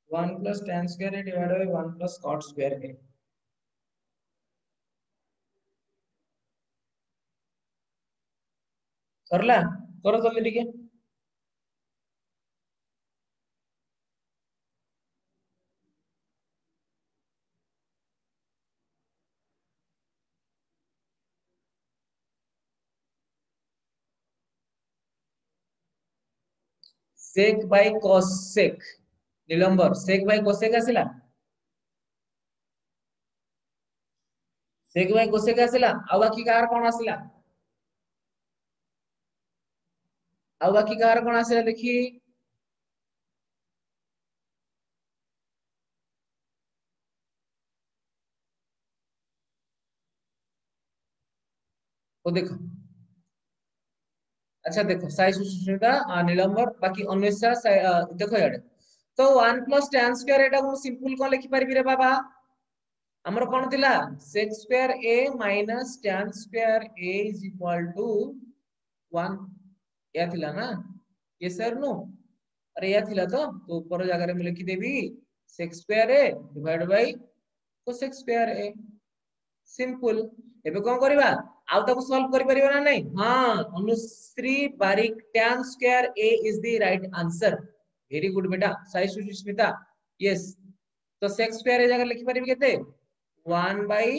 A: 1 plus tan square a divided by 1 plus cot square a करला करो जल्दी ठीक है sec by cos sec निलंबर sec by cosec आसिला sec by cosec आसिला आ बाकी कार कोन आसिला आ बाकी कार कोन आसिला देखी तो देखो अच्छा देखो साई सुष्मिता नीलंबर बाकी अन्वेषा देखो याडे तो 1 plus tan square एटा को सिंपल कोन लिखि परबी रे बाबा हमर कोन थिला sec square a minus tan square a is equal to 1 या थिला ना ये सर नो अरे या थिला तो ऊपर जगह में लिखि देबी sec square a divided by cosec square a simple एबे कोन करबा आउ ताको सॉल्व करि परिबा ना नहीं हां Anushree Barik tan square a is the right answer very good बेटा साई सुष्मिता यस तो sec स्क्वायर ए जगह लिखि परिबी केते 1 by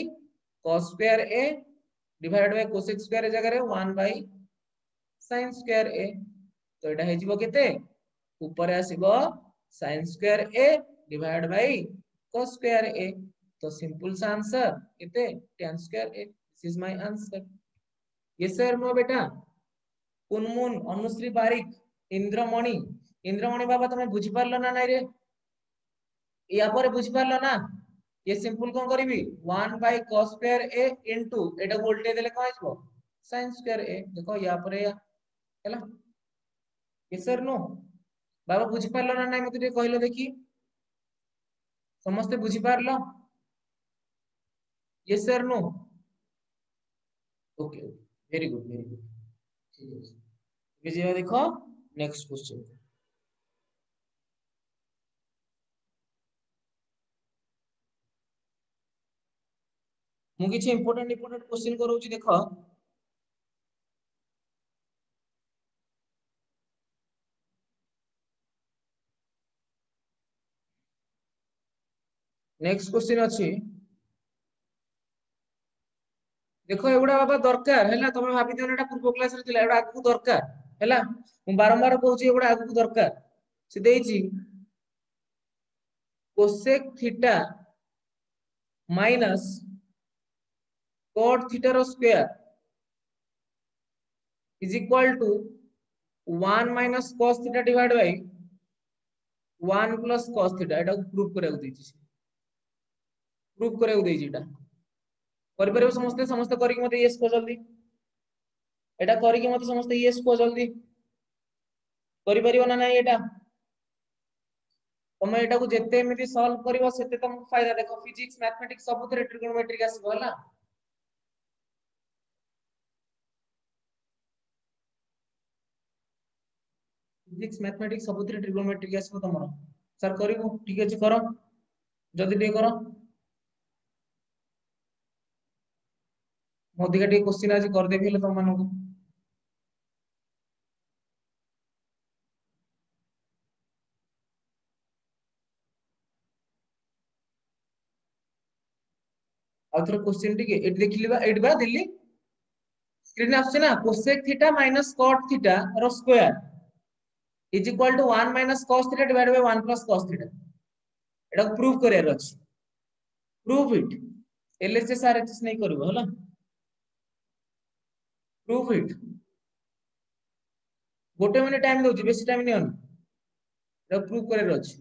A: cos square a divide by cosec square a जगह रे 1 बाय sin स्क्वायर a तो एटा हे जिवो केते ऊपर आसीबो sin square a divide by cos square a तो सिंपल सा आंसर केते tan square a this is my answer yes sir no बेटा कुनमुन अनुश्री बारिक इंद्रमणि इंद्रमणि बाबा तुम बुझी पारलो ना नाही रे या पर बुझी पारलो ना ये सिंपल कोन करबी 1 by cos square a into एटा उल्टे देले कोन आइबो sin स्क्वायर a देखो या पर या हैला यस सर नो बाबा बुझी पारलो ना नाही मते कहलो देखि समस्त बुझी पारलो yes sir no okay very good ठीक है ये देखो नेक्स्ट क्वेश्चन मु किछि इंपोर्टेंट क्वेश्चन करूची देखो नेक्स्ट क्वेश्चन अछि देखो एगुडा बाबा दरकार हैला तमे भाबी दियो एटा पूर्व क्लास रे थिला एटा आगु दरकार हैला मु बारंबार कहूची एगुडा आगु दरकार से देइची cosec theta minus cot theta रो square is equal to 1 minus cos theta divide by 1 plus cos theta एटा प्रूफ करे देइची प्रूफ करे देइची एटा करि परबो समस्त समस्त करि के मते यस को जल्दी एटा करि के मते समस्त यस को जल्दी करि परिबो ना नाही एटा तुम एटा को जेते एमिति सॉल्व करिवो सेते तुमको फायदा देखो फिजिक्स मैथमेटिक्स सब थरे ट्रिगोनोमेट्रिक आसीबो हला फिजिक्स मैथमेटिक्स सब थरे ट्रिगोनोमेट्रिक आसीबो तमरो सर करिवो ठीक अछि करो जल्दी टे करो मोदिका टे क्वेश्चन आज कर देबी हले तुम मानको और थोड़ा क्वेश्चन टिके एट देखिलिबा एट बा दिल्ली स्क्रीन आछे ना cosec theta minus cot theta रो square is equal to 1 minus cos theta divide by 1 plus cos theta एटा को प्रूव करियर अछि प्रूव इट एलएचएस आरएचएस नहीं करबो हला प्रूव इट गोटे मिनिट टाइम दोची बेसी टाइम नियन एटा प्रूव करियर अछि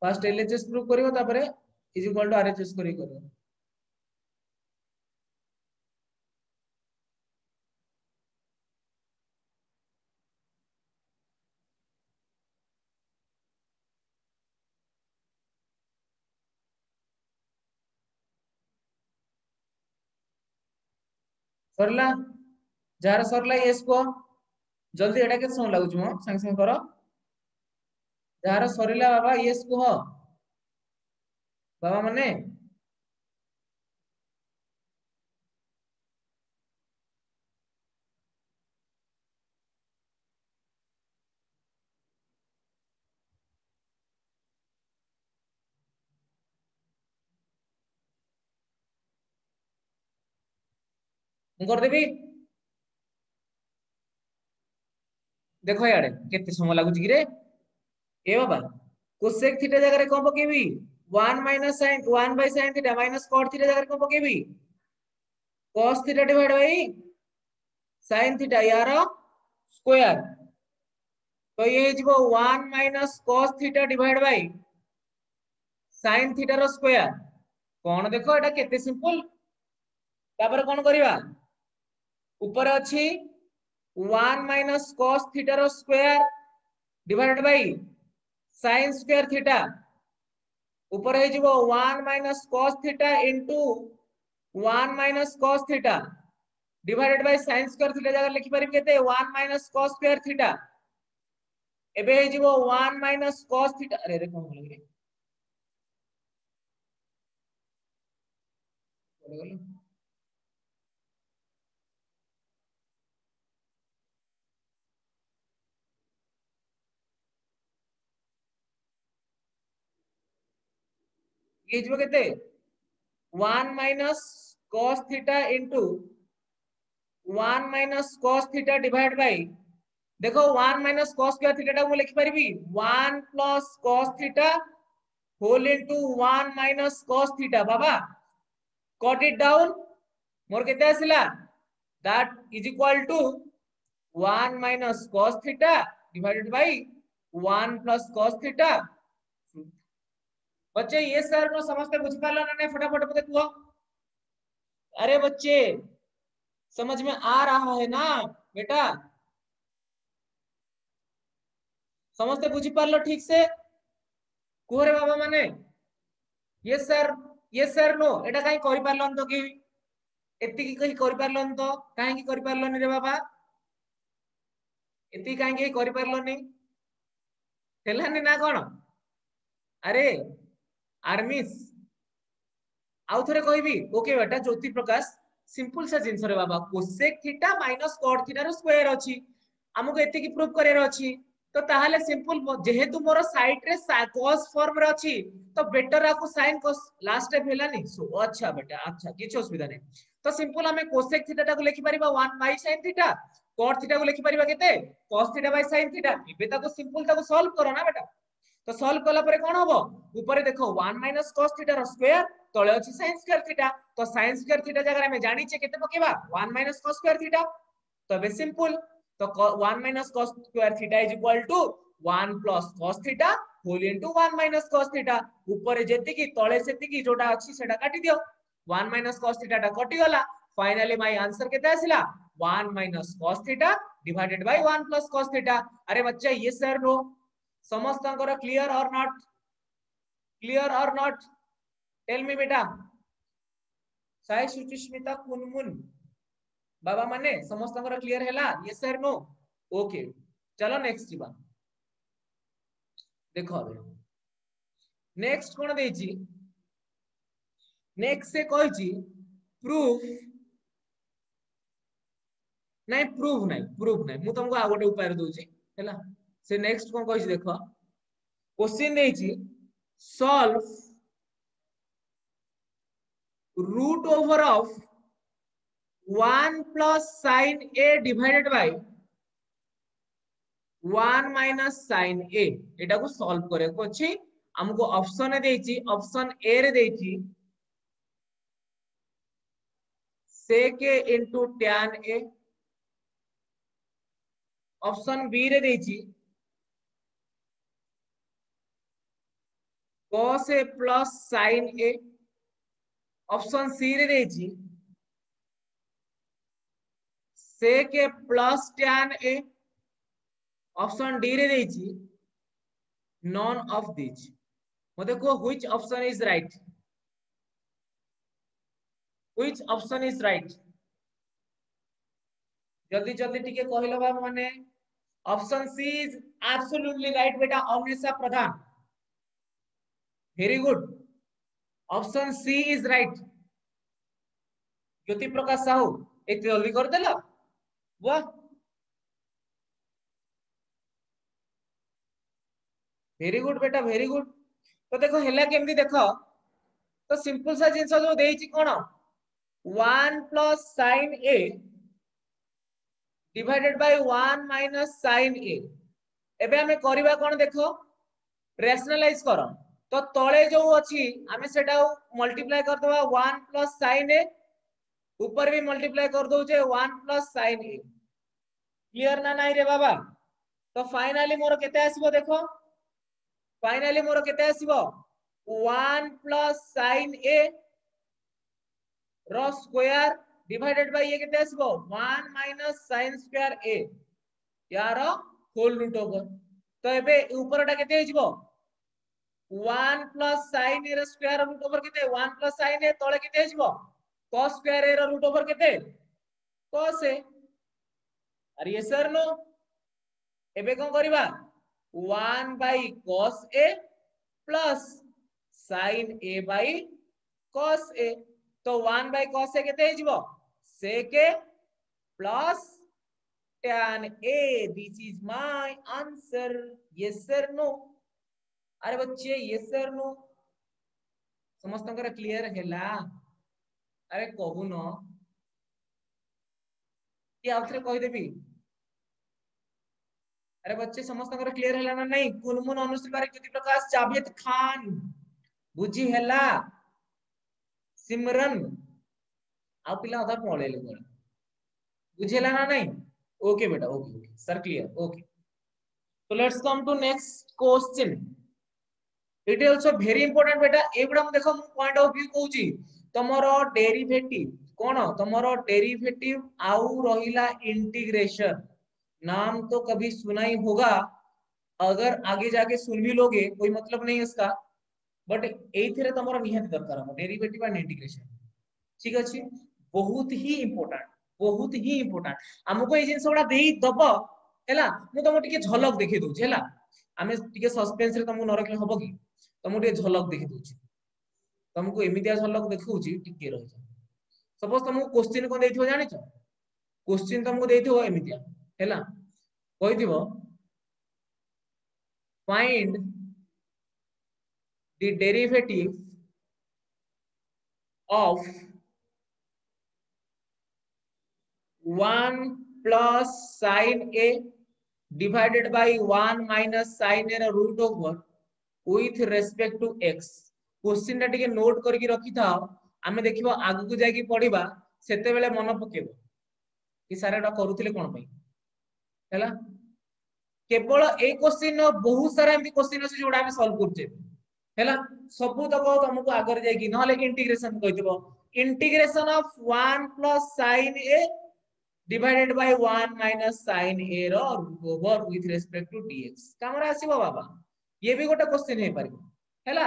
A: फर्स्ट एलएचएस प्रूव करिवो तापरे इज इक्वल टू आरएचएस करिवो सरला जार सरला यस को जल्दी एटा के समय लागु छ संग संग करो जार सरिला बाबा यस को बाबा माने मु कर देबी देखो याडे केते समय लागु छी रे ए बाबा कोसेक थीटा जगह रे कोन पकेबी 1 minus sin 1 bye sin theta minus cot theta जगह रे कोन पकेबी cos theta divide by sin theta यार स्क्वायर तो ये जीवो 1 minus cos theta divide by sin theta रो स्क्वायर कोन देखो एटा केते सिंपल तापर कोन करिवा ऊपर अछि 1 माइनस cos थीटा रो square divided by sin square theta ऊपर है जीवो 1 minus cos theta into 1 minus cos theta divided by sin square theta जगह लिखि परिबे केते 1 माइनस cos स्क्वायर थीटा एबे है जीवो 1 माइनस cos थीटा अरे रे कोन लगे इजबो केते 1 minus cos theta into 1 minus cos theta divide by देखो 1 माइनस cos स्क्वायर थीटा टा मु लिखि परिबी 1 plus cos theta whole into 1 minus cos theta बाबा कट इट डाउन मोर केते आसिला that is equal to 1 minus cos theta divided by 1 plus cos theta. बच्चे ये सर नो समझते बुझ पाला ना नहीं फटाफट बता तू। अरे बच्चे समझ में आ रहा है ना बेटा समझते बुझी पारलो ठीक से कुहरे बाबा माने ये सर नो एटा काई करि पारलन तो कि एति की कहि करि पारलन तो काहे की करि पारलन रे बाबा एति काहे की करि पारलनी हेलानी ना कोन अरे आर्मिस आउ थरे कहबी ओके बेटा ज्योति प्रकाश सिंपल सा जिंस रे बाबा cosec theta minus cot theta रो स्क्वायर अछि हमको एति की प्रूफ करेर अछि तो ताहाले सिंपल जेहेतु मोर साइड रे cos फॉर्म रे अछि तो बेटर आकु sin cos लास्ट स्टेप हेलानी सो अच्छा बेटा अच्छा किछ असुविधा नै तो सिंपल हमें कोसेक थीटा टा को लिखि परिबा 1 bye sin theta cot theta को लिखि परिबा केते cos theta bye sin theta इबे ताको सिंपल ताको सॉल्व करो ना बेटा तो सॉल्व कला परे कोन हबो ऊपर देखो 1 माइनस cos थीटा रो स्क्वायर तळे अछि sin स्क्वायर थीटा तो sin स्क्वायर थीटा जगह में जानि छे केते पकेबा 1 माइनस cos स्क्वायर थीटा तो बे सिंपल तो 1 minus cos square theta is equal to 1 plus cos theta whole into 1 minus cos theta ऊपर जेति की तळे सेति की जोटा अछि सेटा काटी दियो 1 माइनस cos थीटा टा कटि गला फाइनली माय आंसर केते आसिला 1 minus cos theta divided by 1 plus cos theta. अरे बच्चा ये सर नो समस्त क्लियर और नॉट टेल मी बेटा साई सुचिस्मिता कुनमुन बाबा माने समस्त क्लियर हैला यस सर नो ओके चलो नेक्स्ट जीवा देखो नेक्स्ट कोन देछि नेक्स्ट से कहछि प्रूफ नहीं प्रूफ नहीं मु तुमको आ गोटे उपाय दोछि हैला से नेक्स्ट कोन कहछि देखो क्वेश्चन देछि solve root over of 1 plus sin a divided by 1 minus sin a एटा को सॉल्व करे को अछि हमको ऑप्शन देछि ऑप्शन ए रे देछि sec a into tan a option B रे देछि cos a plus sin a option C रे देछि sec a plus tan a option D रे देछि none of these मते को which option is right जल्दी जल्दी टिके कहलो बा माने option C is absolutely right बेटा Amrita Pradhan very good option C is right Jyoti Prakash Sahu एक जल्दी कर देला वाह वेरी गुड बेटा वेरी गुड तो देखो हेला केमदी देखो तो सिंपल सा जिंस जो देछि कोन 1 plus sin a divided by 1 minus sin a एबे हमें करिबा कोन देखो रैशनलाइज करो तो तळे जो अछि हमें सेटा मल्टीप्लाई कर देबा 1 plus sin a ऊपर भी मल्टीप्लाई कर दो 1 plus sin a क्लियर ना नहीं रे बाबा तो फाइनली मोर केते आसीबो देखो फाइनली मोर केते आसीबो 1 plus sin a रो स्क्वायर डिवाइडेड बाय ये केते आसीबो 1 minus sin स्क्वायर a यार होल रूट ओवर तो एबे ऊपरटा केते हिजबो 1 plus sin a रो स्क्वायर रूट ओवर केते 1 plus sin a तळे केते हिजबो cos स्क्वायर a रो रूट ओवर केते cos a अरे ये सर नो एबे कोन करबा 1 by cos a plus sin a by cos a तो 1 by cos a केते हिजबो sec a plus tan a this is my answer yes sir no अरे बच्चे yes sir no समस्त क्लियर है? अरे कहून कि आउथरे कहीदेवी। अरे बच्चे समस्त क्लियर है ना नहीं? कुनमुन, अनुश्री बारिक, ज्योति प्रकाश, जावेद खान, बुझी है? सिमरन आ पिला अधा पळेले कोन बुझेला ना नहीं? ओके बेटा, okay okay sir, clear, okay. So let's come to next question. It is also very important बेटा। एगुडा हम देखो पॉइंट ऑफ व्यू कहूची तमरो डेरिवेटिव कोन, तमरो डेरिवेटिव आउ रहिला इंटीग्रेशन। नाम तो कभी सुना ही होगा, अगर आगे जाके सुन भी लोगे कोई मतलब नहीं इसका, बट एथिरे तमरो निहाती दरकार हम डेरिवेटिव एंड इंटीग्रेशन। ठीक अछि, बहुत ही इंपोर्टेंट, बहुत ही इंपोर्टेंट। हमको ए जिंस गुडा देई दबो हैला, मु तुमको टिके झलक देखि दउछि हैला। आमे टिके सस्पेंस रे तुमको न रखले हबो कि? तुमको टिके झलक देखि दउछि, तुमको एमितिया झलक देखौछि, टिके रहि जा। सपोज तुमको क्वेश्चन को देइथिबो जानि छ, क्वेश्चन तुमको देइथिबो एमितिया हैला, कहिथिबो find the derivative of 1 plus sin a divided by 1 minus sin a root over with respect to x। Question टा टिके नोट करके रखी थाओ, आमे देखिबो आगु को जाकी पढिबा सेते बेले मन पकेबो कि सारा एटा करूथिले कोन पई हैला। केवल ए क्वेश्चन बहुत सारा एमपी क्वेश्चन अछि जोडा आमे सॉल्व करछे हैला। सब तक तुमको आगर जाकी नहले कि इंटीग्रेशन कहिदिबो, integration of 1 plus sin a divided by 1 minus sin a रो root over with respect to dx कामरा आसीबो बाबा। ये भी गोटे क्वेश्चन हे पारिबो हैला।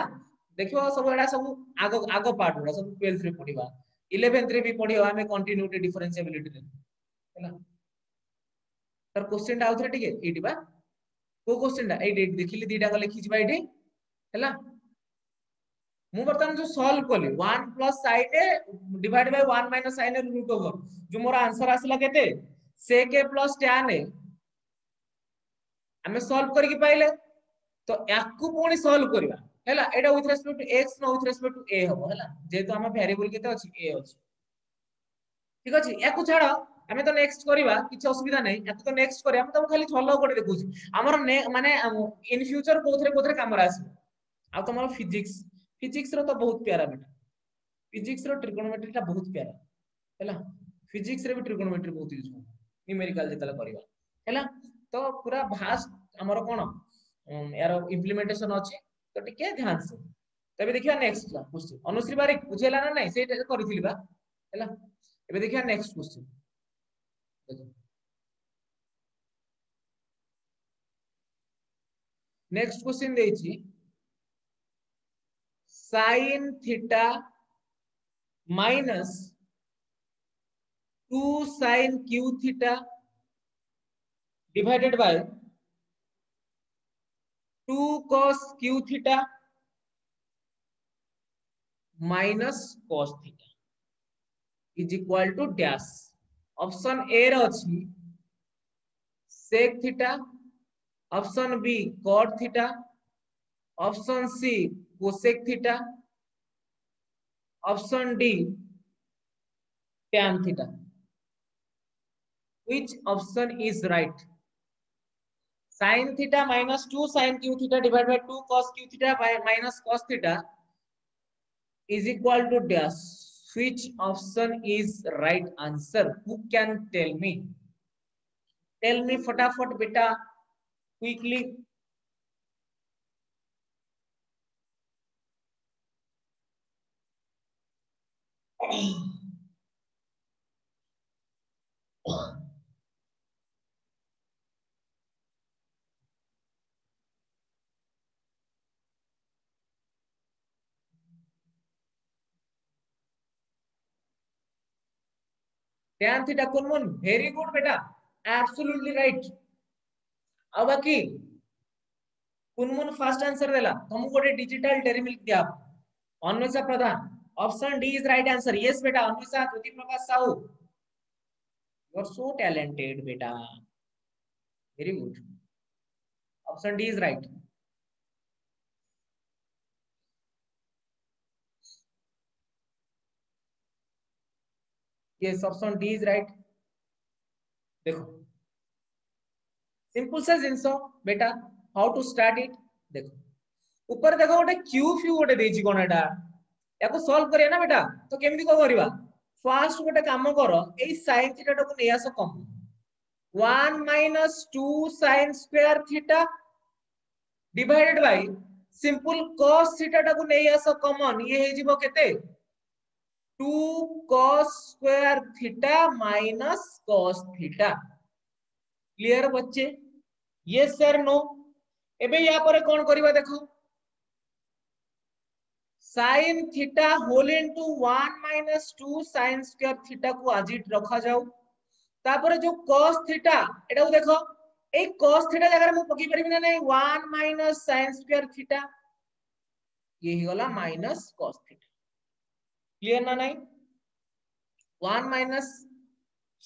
A: देखियो सब एडा सब आगो आगो पार्ट उडा सब 12th रे पढिबा, 11th रे भी पढियो आमे कंटिन्यूटी डिफरेंशिएबिलिटी रे हैला। तर क्वेश्चन टा आउथरे टिके एटी बा को क्वेश्चन टा एटी देखिली दीटा को लिखि जिबा एटी हैला। मु बर्तन जो सॉल्व कली 1 plus sin a divided by 1 minus sin a root over, जो मोर आंसर आसला केते sec a plus tan a हमें सॉल्व करके पाइले। तो याकू पुणी सॉल्व करबा हैला, एटा with respect to x no with respect to a हबो हैला, जेतु हम वेरिएबल केते अछि a अछि। ठीक अछि, याकू छाडा हमें तो नेक्स्ट करबा, किछ असुविधा नै, याकू तो नेक्स्ट करिया। हम तो खाली छलो कोटे देखुछि हमर माने इन फ्यूचर कोथरे कोथरे काम आसी। आ तमरो फिजिक्स, फिजिक्स रो तो बहुत प्यारा बेटा, फिजिक्स रो ट्रिगोनोमेट्री टा बहुत प्यारा हैला। फिजिक्स रे भी ट्रिगोनोमेट्री बहुत यूज हो न्यूमेरिकल जेतला करबा हैला। तो पूरा भास्ट हमर कोन यार इंप्लीमेंटेशन अछि, तो टिके ध्यान से तबे देखिया नेक्स्ट क्वेश्चन। अनुश्री बारिक बुझेला ना नै सेटा करिथिली बा हैला। एबे देखिया नेक्स्ट क्वेश्चन देखो। नेक्स्ट क्वेश्चन देछि sin theta minus 2 sin q theta divided by 2 cos q theta minus cos theta is equal to dash। Option A रो अछि sec theta, option B cot theta, option C cosec theta, option D tan theta. Which option is right? Sin theta minus 2 sin q theta divided by 2 cos q theta by minus cos theta is equal to dash। Which option is right answer? Who can tell me? Tell me फटाफट बेटा quickly। tan theta कौन? Very good बेटा, absolutely right। अब बाकी कुनमुन फास्ट आंसर देला, तुमको गोटे डिजिटल डेरी मिल्क दिया। Anwesha Pradhan, option D is right answer. Yes बेटा, Anwesha Jyoti Prakash Sahu, you are so talented बेटा, very good, option D is right. Yes option D is right. देखो सिंपल सा जिंस बेटा, हाउ टू स्टार्ट इट। देखो ऊपर देखो गोटे क्यू फ्यू गोटे देछि कोन एटा, याको सॉल्व करिया ना बेटा। तो केमिति को करबा, फर्स्ट गोटे काम करो, एई sin थीटा को नै आसो कम 1 minus 2 sin square theta divided bye simple cos theta को नै आसो कॉमन, ये हे जिवो केते 2 cos square theta minus cos theta. Clear बच्चे, यस सर नो। एबे या पर कोन करबा देखो, sin theta whole into 1 minus 2 sin square theta को आज रखा जाऊ। तापर जो cos थीटा एटा को देखो, ए cos थीटा जगह मु पकी परबी ना नहीं 1 माइनस sin स्क्वायर थीटा, ये ही गला माइनस cos थीटा। क्लियर ना नहीं, 1 minus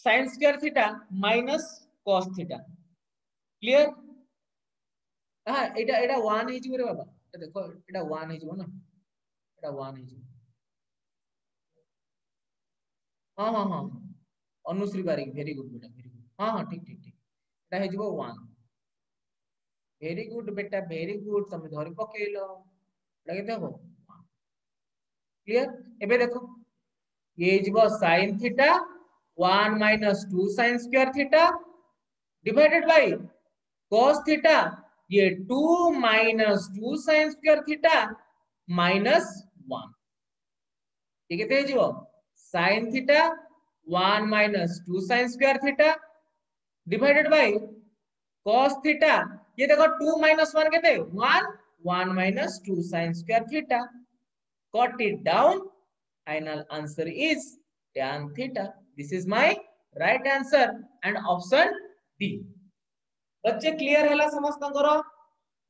A: sin square theta minus cos theta. Clear, हां एटा एटा 1 हे जिवो रे बाबा, देखो एटा 1 हे जिवो ना, एटा 1 हे जिवो। हां हां हां अनुश्री बारिक वेरी गुड बेटा वेरी गुड, हां हां ठीक ठीक ठीक, एटा हे जिवो 1। वेरी गुड बेटा वेरी गुड, तुम धरि पकेइलो, एटा केते हो 1। क्लियर, एबे देखो ये जिवो sin theta 1 minus 2 sin square theta divided by cos theta, ये 2 minus 2 sin square theta minus 1, ये केते हे जिवो sin theta 1 minus 2 sin square theta divided by cos theta, ये देखो 2 माइनस 1 केते 1, 1 minus 2 sin square theta, cut it down, final answer is tan theta। this is my right answer and option D। बच्चे क्लियर हैला समस्तंकर,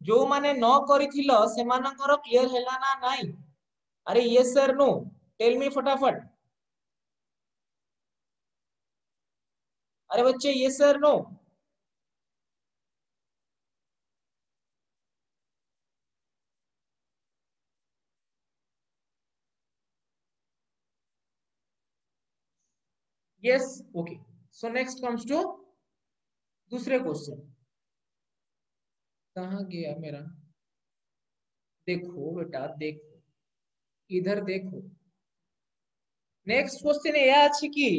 A: जो माने न करिथिलो से मानकर क्लियर हैला ना नाही, अरे yes sir no, tell me फटाफट, अरे बच्चे yes sir no. Yes okay, so next comes to दूसरे क्वेश्चन। कहां गया मेरा, देखो बेटा देखो, इधर देखो। नेक्स्ट क्वेश्चन ये अछि कि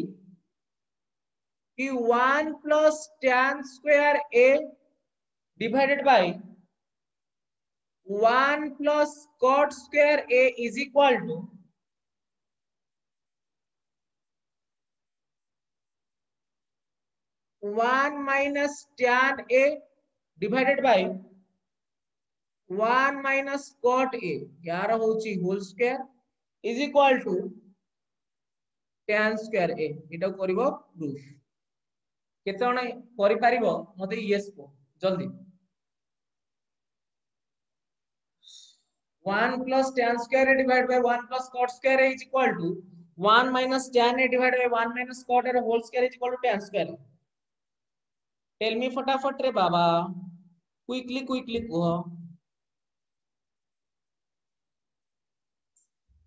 A: 1 plus tan square a divided by 1 plus cot square a is equal to 1 minus tan a divided by 1 minus cot a, यार होची whole square is equal to tan square a। इटा करिवो प्रूफ, केते जण करि पारिबो मते यस को जल्दी। 1 plus tan square a divided by 1 plus cot square a is equal to 1 minus tan a divided by 1 minus cot a whole square is equal to tan square a। Tell me फटाफट रे बाबा, क्विकली क्विकली कहो।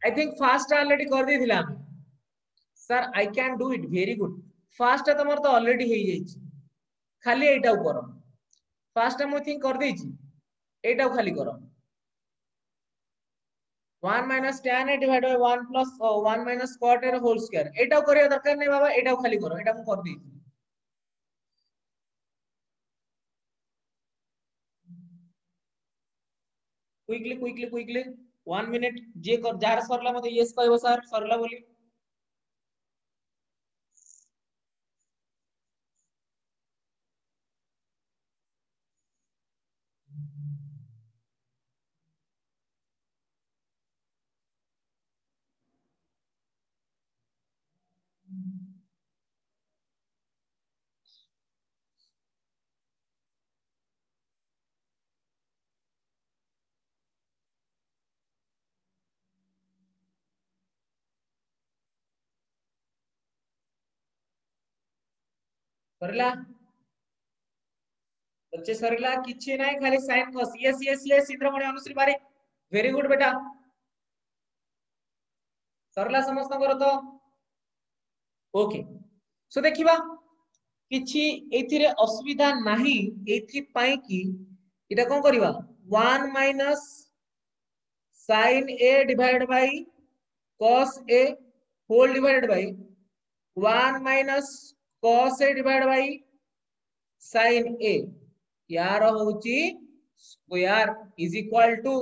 A: आई थिंक फास्ट ऑलरेडी कर दी थिला sir, I can do it, very good. Fast तमर तो ऑलरेडी हे जाई, खाली एटा करो। फास्ट मु थिंक कर देई छी, एटा खाली करो। 1 minus tan a divided by 1 plus 1 minus cot a whole square, एटा करिया दरकार नै बाबा, एटा खाली करो, एटा मु कर देई छी। क्विकली क्विकली क्विकली 1 मिनट, जे कर जार सरला मते यस कहबो सर सरला बोली। सरला बच्चे, सरला किछि नाही, खाली sine cos. Yes yes yes Indramani Anushree Barik, very good बेटा। सरला समस्त कर तो ओके सो देखिबा किछि एथिरे असुविधा नाही एथि पई कि इटा कोन करबा 1 minus sin a divided by cos a whole divided by 1 minus cos a divided by sin a यार होची square is equal to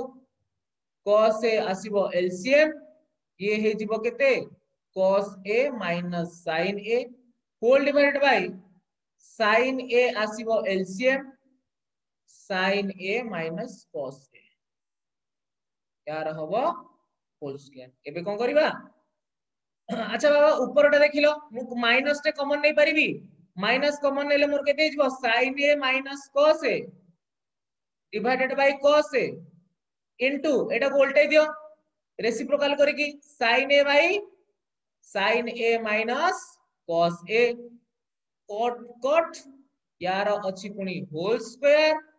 A: cos a आसीबो एलसीएम ये हे जीवो केते cos a minus sin a whole divided by sin a आसीबो LCM sin a minus cos a यार हबो होल स्क्वायर एबे कोन करबा अच्छा बाबा ऊपरटा देखिलो मु माइनस टे कॉमन नहीं परिबी माइनस कॉमन नेले मोर केते हिजबो sin a minus cos a divided by cos a into Etah voltage दियो रेसिप्रोकल करिकी sin a by sin a minus cos a cot cot यार अछि पुनी होल स्क्वायर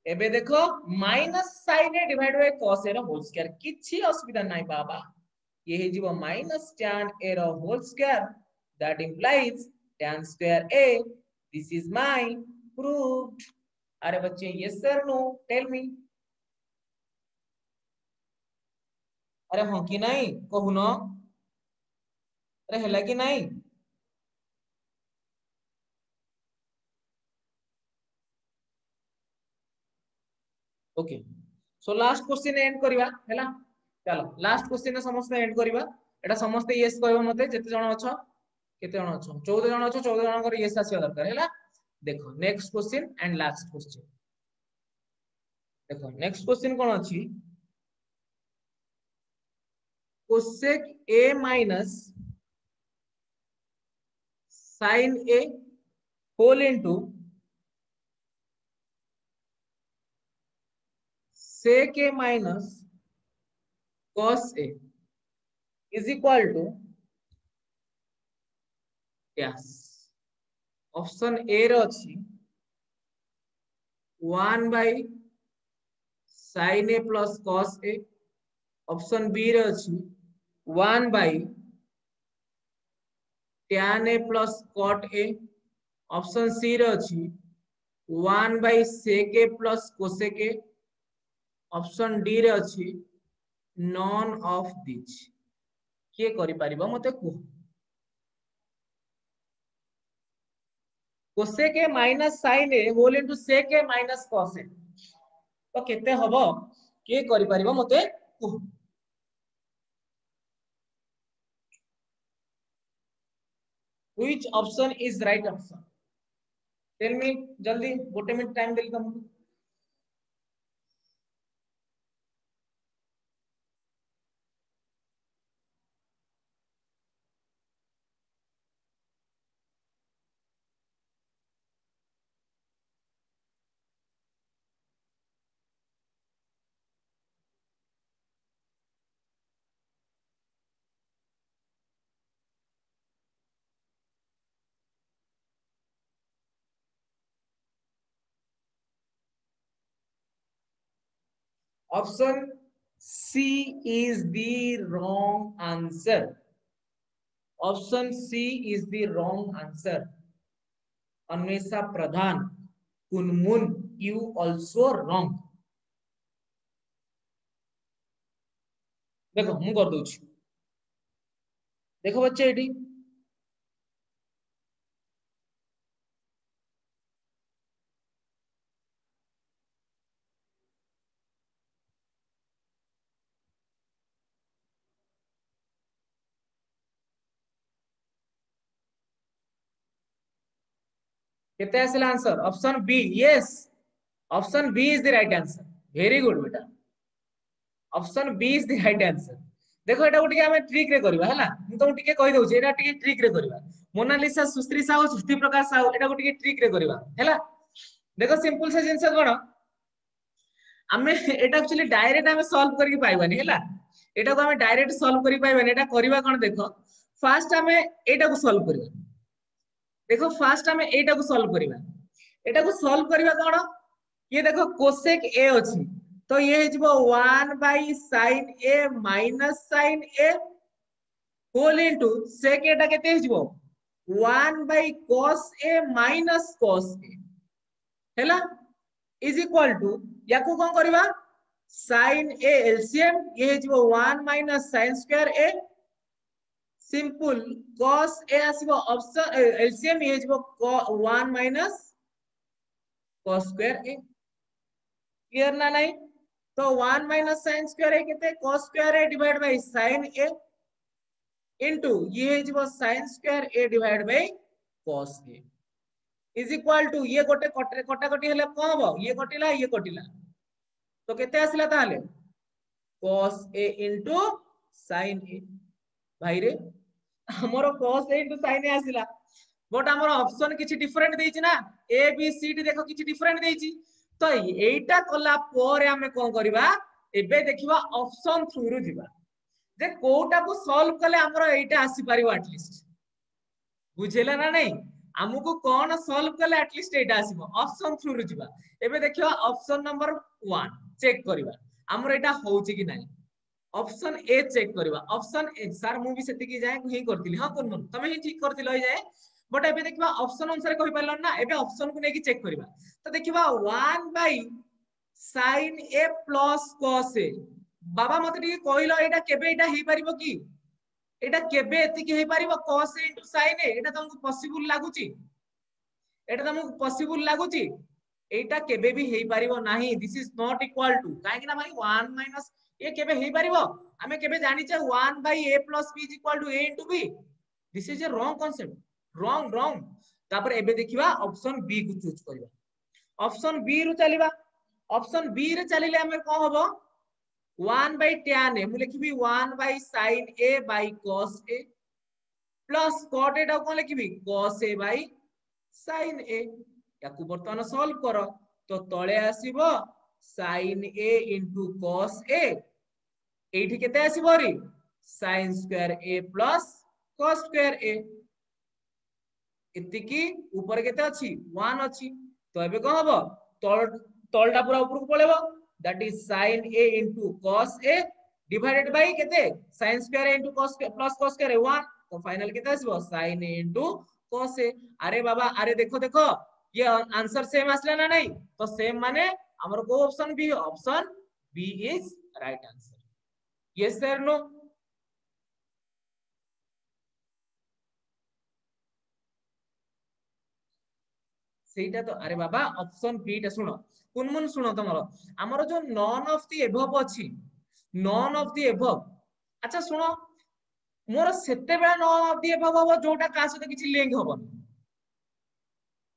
A: एबे देखो minus sin a divide by cos a रो होल स्क्वायर किछि असुविधा नाही बाबा ये हे जीवो माइनस tan a रो whole square that implies tan square a this is my proved अरे बच्चे yes sir no tell me अरे हां कि नाही कहूनो अरे हैला कि नाही okay so last question end करिवा हैला चलो लास्ट क्वेश्चन समस्त एंड करिवा एटा समस्त यस कहबो मते जते जण अछो केते जण अछो 14 जण अछो 14 जण कर यस आसीबा दरकार हैला देखो next question and last question देखो नेक्स्ट क्वेश्चन कोन अछि cosec a minus sin a whole into sec a minus cos a is equal to yes option a रो अछि 1 by sin a plus cos a option b रो अछि 1 by tan a plus cot a option c रो अछि 1 by sec a plus cosec a option d रे अछि none of these के करि परिबो मते को cosec a minus sin a whole into sec a minus cos a तो केते हबो के करि परिबो मते को which option is right option tell me जल्दी गोटे मिनट टाइम देली तुमको option C is the wrong answer. Option C is the wrong answer. Anvesha Pradhan, Kunmun, you also wrong. देखो मु कर दूची देखो बच्चे एटी कितने आसिला answer option B yes option B is the right answer very good बेटा option B is the right answer देखो एटा गोटे हमें ट्रिक रे करबा हला मु तुम टिके कहि दउची एटा टिके ट्रिक रे करबा मोनालिसा सुश्री साहू सुष्टि प्रकाश साहू एटा गोटे ट्रिक रे करबा हला देखो सिंपल से जिंस कोन हमें एटा एक्चुअली डायरेक्ट हमें सॉल्व करके पाइबानी हला एटा को हमें डायरेक्ट सॉल्व करि पाइबानी एटा करबा कोन देखो फर्स्ट हमें एटा को सॉल्व करबा देखो फर्स्ट हमें एटा को सॉल्व करबा एटा को सॉल्व करबा कोन ये देखो कोसेक ए अछि तो ये हिजबो 1 by sin a minus sin a whole into sec a टा केते हिजबो 1 by cos a minus cos a हैला इज इक्वल टू याकू कोन करबा sin a LCM ये हिजबो 1 minus sin square a simple cos a आसीबो ऑप्शन LCM ये हिजबो 1 minus cos square a clear ना नहीं तो 1 minus sin square a केते cos square a divided by sin a into ये हिजबो sin square a divided by cos a is equal to ये गोटे कटा कटी हेले कोन हबो ये कटिला तो केते आसिला ताले cos a into sin a भाई रे हमरो cos a into sin a आसिला बट हमरो ऑप्शन किछि डिफरेंट देछि ना a b c d देखो किछि डिफरेंट देछि तो एटा कला पर हमें कोन करबा एबे देखिबा ऑप्शन थ्रू रु जिबा जे कोटा को सॉल्व कले हमरो एटा आसी परिबो एटलीस्ट बुझेला ना नहीं हमको कौन सॉल्व कले एटलीस्ट एटा आसीबो ऑप्शन थ्रू रु जिबा एबे देखिबा ऑप्शन नंबर 1 चेक करबा हमर एटा होउची कि नाही ऑप्शन ए चेक करबा ऑप्शन ए सर मु भी सेति की जाय ही करतिली हां कोन तमे ही ठीक करतिलो ही जाय बट एबे देखिबा ऑप्शन अनुसार कहि परलो ना एबे ऑप्शन को नेकी चेक करबा तो देखिबा 1 bye sin a plus cos a बाबा मते टी कहिलो एटा केबे एटा हे परिबो की एटा केबे एति के हे परिबो cos a into sin a एटा तुमको पॉसिबल लागुची एटा तुमको पॉसिबल लागुची एटा केबे भी हे परिबो नाही this is not equal to काहे कि ना भाई 1 माइनस ए केबे हे परिबो हमें केबे जानि छ 1 by a plus b is equal to a into b this is a wrong concept wrong तापर एबे देखिबा ऑप्शन बी को चूज करबा ऑप्शन बी रु चलीबा ऑप्शन बी रे चलिले हमें को हबो 1 by tan a मु लिखिबी 1 by sin a by cos a plus cot a टा को लिखिबी cos a by sin a याकू बर्तमान सॉल्व करो तो तळे आसीबो sin a into cos a एठी केते आसीबो री sin square a plus cos square a इतिकी ऊपर केते अछि 1 अछि तो एबे को हबो तळटा पूरा ऊपर को पळेबो that is sin a into cos a divided by केते sin square a into cos plus cos square a 1 तो फाइनल केते आसीबो sin a into cos a अरे बाबा अरे देखो देखो ये आंसर सेम आसला ना नहीं तो सेम माने हमर को option B is right answer yes sir no सेटा तो अरे बाबा ऑप्शन बी टा सुनो कुनमुन सुनो तमरो हमर जो नॉन ऑफ द एबव अछि नॉन ऑफ द एबव अच्छा सुनो मोर सेते बेला नॉन ऑफ द एबव हो जोटा का सते किछि लिंक होबन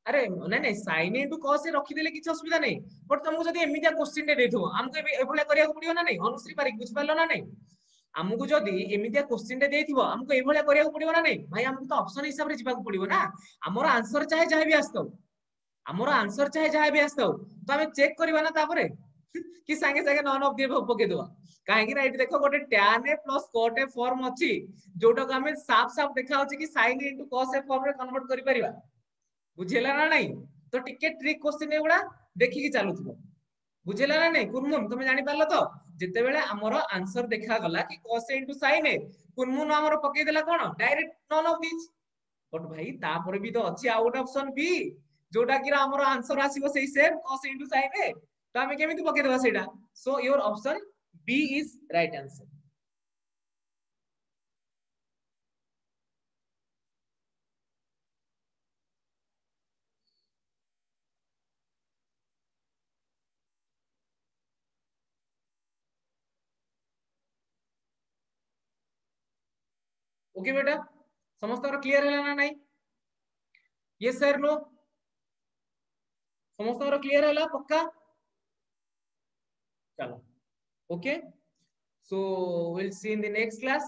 A: अरे नहीं नहीं sin into cos रखी देले किछ असुविधा नहीं बट तुमको जदी एमितिया क्वेश्चन दे देथो हमको एभले करिया को पड़ियो ना नहीं अनुश्री पारिक बुझ पालो ना नहीं हमको जदी एमितिया क्वेश्चन दे देथिबो हमको एभले करिया को पड़ियो ना नहीं भाई हमको तो ऑप्शन हिसाब रे जिबा को पड़ियो ना हमर आंसर चाहे जहां भी आस्तो हमर आंसर चाहे जहां भी आस्तो तो हमें चेक करबा ना तापरे कि संगे संगे नॉन ऑफ द एबव पके देबा काहे कि ना एठी देखो गोटे tan a plus cot a form अछि जोटा को हमें साफ साफ देखा होछि कि sin into cos a form रे कन्वर्ट करि परिबा बुझेला ना नहीं तो टिके ट्रिक क्वेश्चन एगुडा देखि कि चालू थबो बुझेला ना नहीं कुनमुन तुम जानि पारलो तो जते बेले हमरो आंसर देखा गला कि cos into sin a कुनमुन हमरो पके देला कोन direct none of this but भाई तापर भी तो अछि आउट ऑप्शन बी जोटा कि हमरो आंसर आसीबो सेही same cos into sin a तो हमें केमिति पके देबा सेटा so your option B is right answer okay बेटा समस्त क्लियर है ना नहीं यस सर नो समस्त क्लियर है पक्का चलो okay so we'll see in the next class